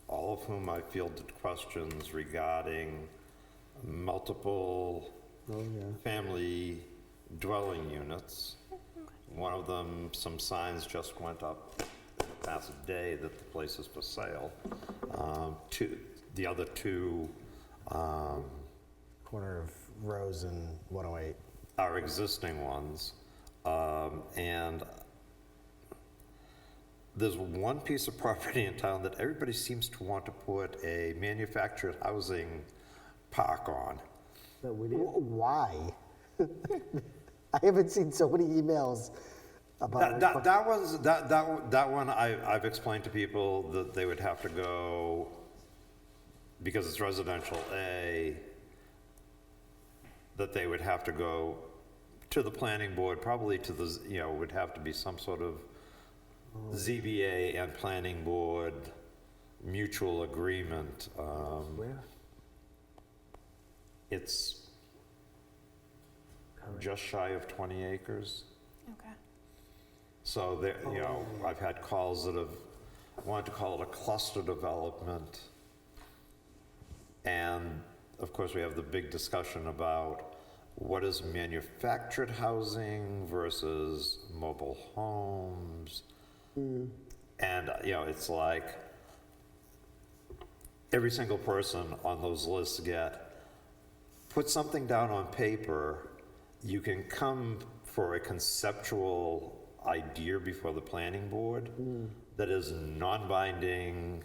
all of whom I fielded questions regarding multiple family dwelling units. One of them, some signs just went up the past day that the place is for sale. The other 2 corner of Rose and 108. are existing ones. And there's one piece of property in town that everybody seems to want to put a manufactured housing park on. That we did? Why? I haven't seen so many emails about That one, I've explained to people that they would have to go, because it's residential A, that they would have to go to the planning board, probably to the, would have to be some sort of ZBA and planning board mutual agreement. Where? It's just shy of 20 acres. Okay. So there, I've had calls that have wanted to call it a cluster development. And of course, we have the big discussion about what is manufactured housing versus mobile homes. And, it's like every single person on those lists put something down on paper. You can come for a conceptual idea before the planning board that is non-binding,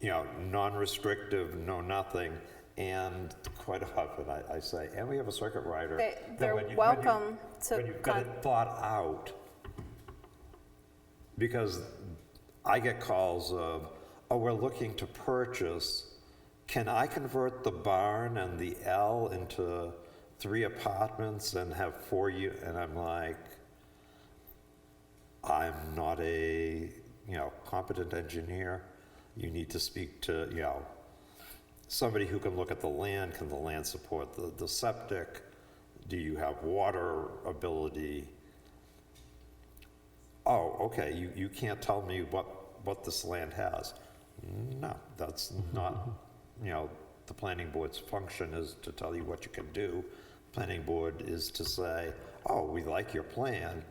non-restrictive, no nothing. And quite often I say, and we have a circuit rider. They're welcome to. When you've got it thought out, because I get calls of, oh, we're looking to purchase, can I convert the barn and the L into 3 apartments and have 4 and I'm like, I'm not a, competent engineer. You need to speak to, somebody who can look at the land. Can the land support the septic? Do you have water ability? Oh, okay, you can't tell me what this land has. No, that's not, the planning board's function is to tell you what you can do. Planning board is to say, oh, we like your plan.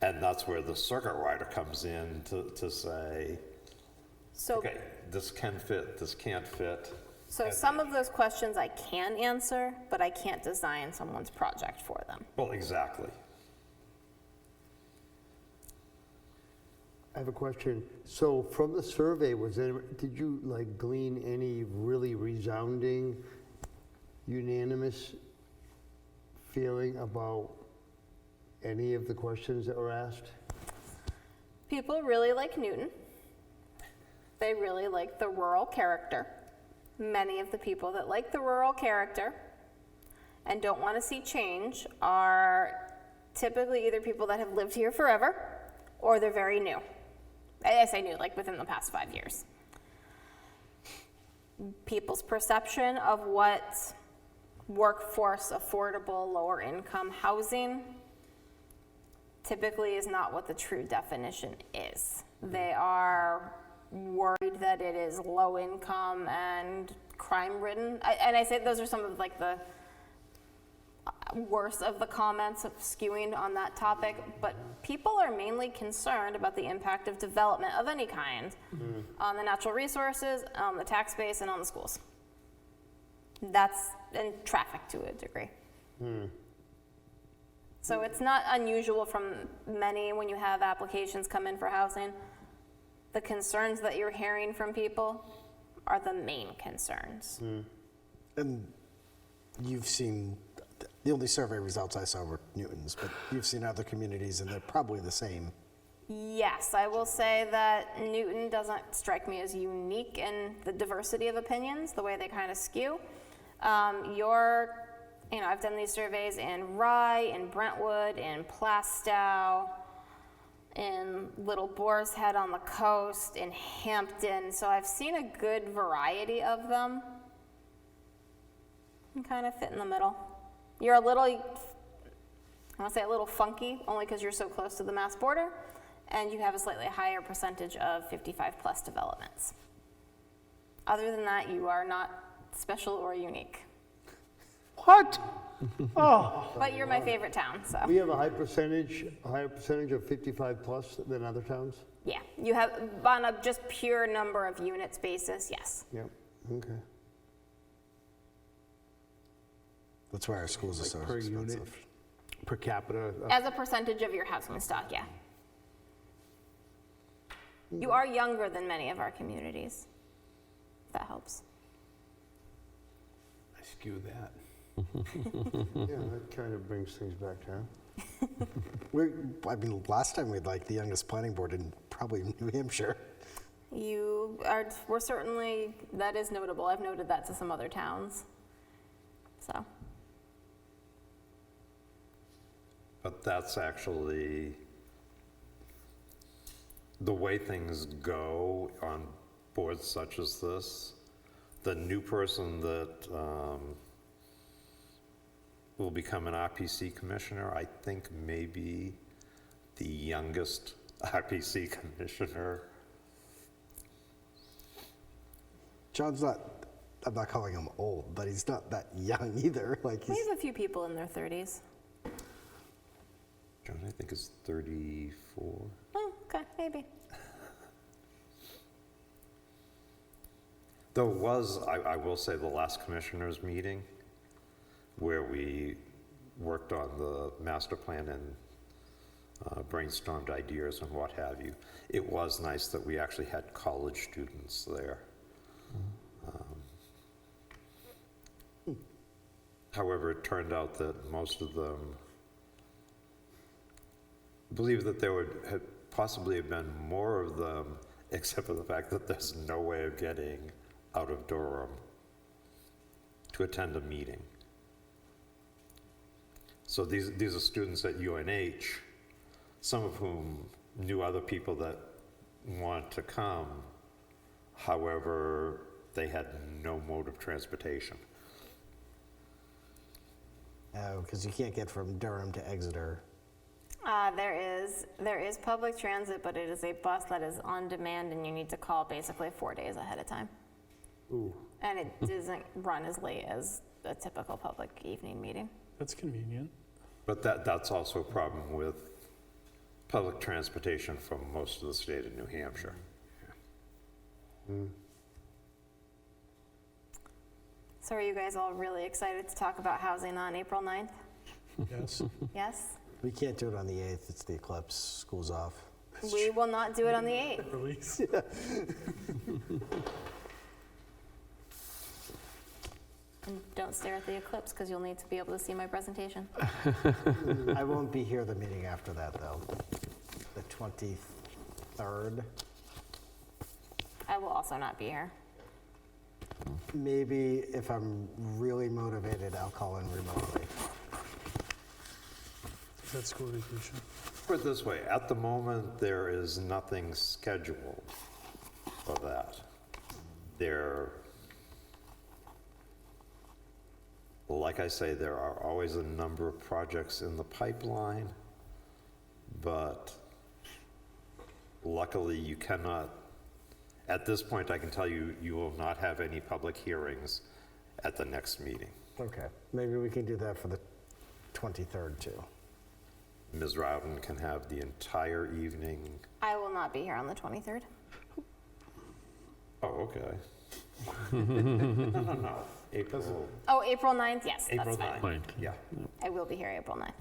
And that's where the circuit rider comes in to say, So, okay, this can fit, this can't fit. so some of those questions I can answer, but I can't design someone's project for them. Well, exactly. I have a question. So from the survey, did you glean any really resounding, unanimous feeling about any of the questions that were asked? People really like Newton. They really like the rural character. Many of the people that like the rural character and don't want to see change are typically either people that have lived here forever or they're very new. I say new, like within the past 5 years. People's perception of what workforce, affordable, lower income housing typically is not what the true definition is. They are worried that it is low income and crime ridden. And I say those are some of the worst of the comments of skewing on that topic, but people are mainly concerned about the impact of development of any kind on the natural resources, on the tax base, and on the schools. And traffic to a degree. So it's not unusual from many when you have applications come in for housing. The concerns that you're hearing from people are the main concerns. And you've seen, the only survey results I saw were Newton's, but you've seen other communities and they're probably the same. Yes, I will say that Newton doesn't strike me as unique in the diversity of opinions, the way they kind of skew. I've done these surveys in Rye, in Brentwood, in Plastow, in Little Boar's Head on the coast, in Hampton, so I've seen a good variety of them. You kind of fit in the middle. You're a little, I want to say a little funky, only because you're so close to the Mass border, and you have a slightly higher percentage of 55 plus developments. Other than that, you are not special or unique. What? Oh, But you're my favorite town, so. We have a higher percentage of 55 plus than other towns? Yeah, you have, on a just pure number of units basis, yes. Yep, okay. That's why our schools are so per unit, expensive. per capita. As a percentage of your housing stock, yeah. You are younger than many of our communities, if that helps. I skew that. Yeah, that kind of brings things back down. I mean, last time we had like the youngest planning board in probably New Hampshire. We're certainly, that is notable. I've noted that to some other towns. So, But that's actually the way things go on boards such as this. The new person that will become an RPC commissioner, I think maybe the youngest RPC commissioner. John's not, I'm not calling him old, but he's not that young either. Like we he's, have a few people in their 30s. John, I think, is 34. Oh, okay, maybe. There was, I will say, the last commissioners meeting where we worked on the master plan and brainstormed ideas and what have you. It was nice that we actually had college students there. However, it turned out that most of them believe that there would have possibly have been more of them, except for the fact that there's no way of getting out of Durham to attend a meeting. So these are students at UNH, some of whom knew other people that wanted to come. However, they had no mode of transportation. because you can't get from Durham to Exeter. There is public transit, but it is a bus that is on demand, and you need to call basically 4 days ahead of time. Ooh, And it doesn't run as late as a typical public evening meeting. that's convenient. But that's also a problem with public transportation from most of the state of New Hampshire. So are you guys all really excited to talk about housing on April 9th? Yes. Yes? We can't do it on the 8th, it's the eclipse, school's off. We will not do it on the 8th. Release. And don't stare at the eclipse, because you'll need to be able to see my presentation. I won't be here the meeting after that, though. The 23rd. I will also not be here. Maybe if I'm really motivated, I'll call in remotely. That's school vacation. Put it this way, at the moment, there is nothing scheduled for that. Like I say, there are always a number of projects in the pipeline, but luckily you cannot, at this point, I can tell you, you will not have any public hearings at the next meeting. Okay, maybe we can do that for the 23rd, too. Ms. Rowden can have the entire evening. I will not be here on the 23rd. Oh, okay. No. April Oh, April 9th? Yes, April that's fine. 9th. Ninth. Yeah, I will be here April 9th.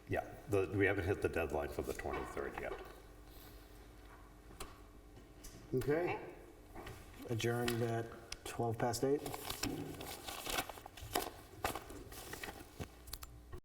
yeah. We haven't hit the deadline for the 23rd yet. Okay. Adjourned at 12 past 8?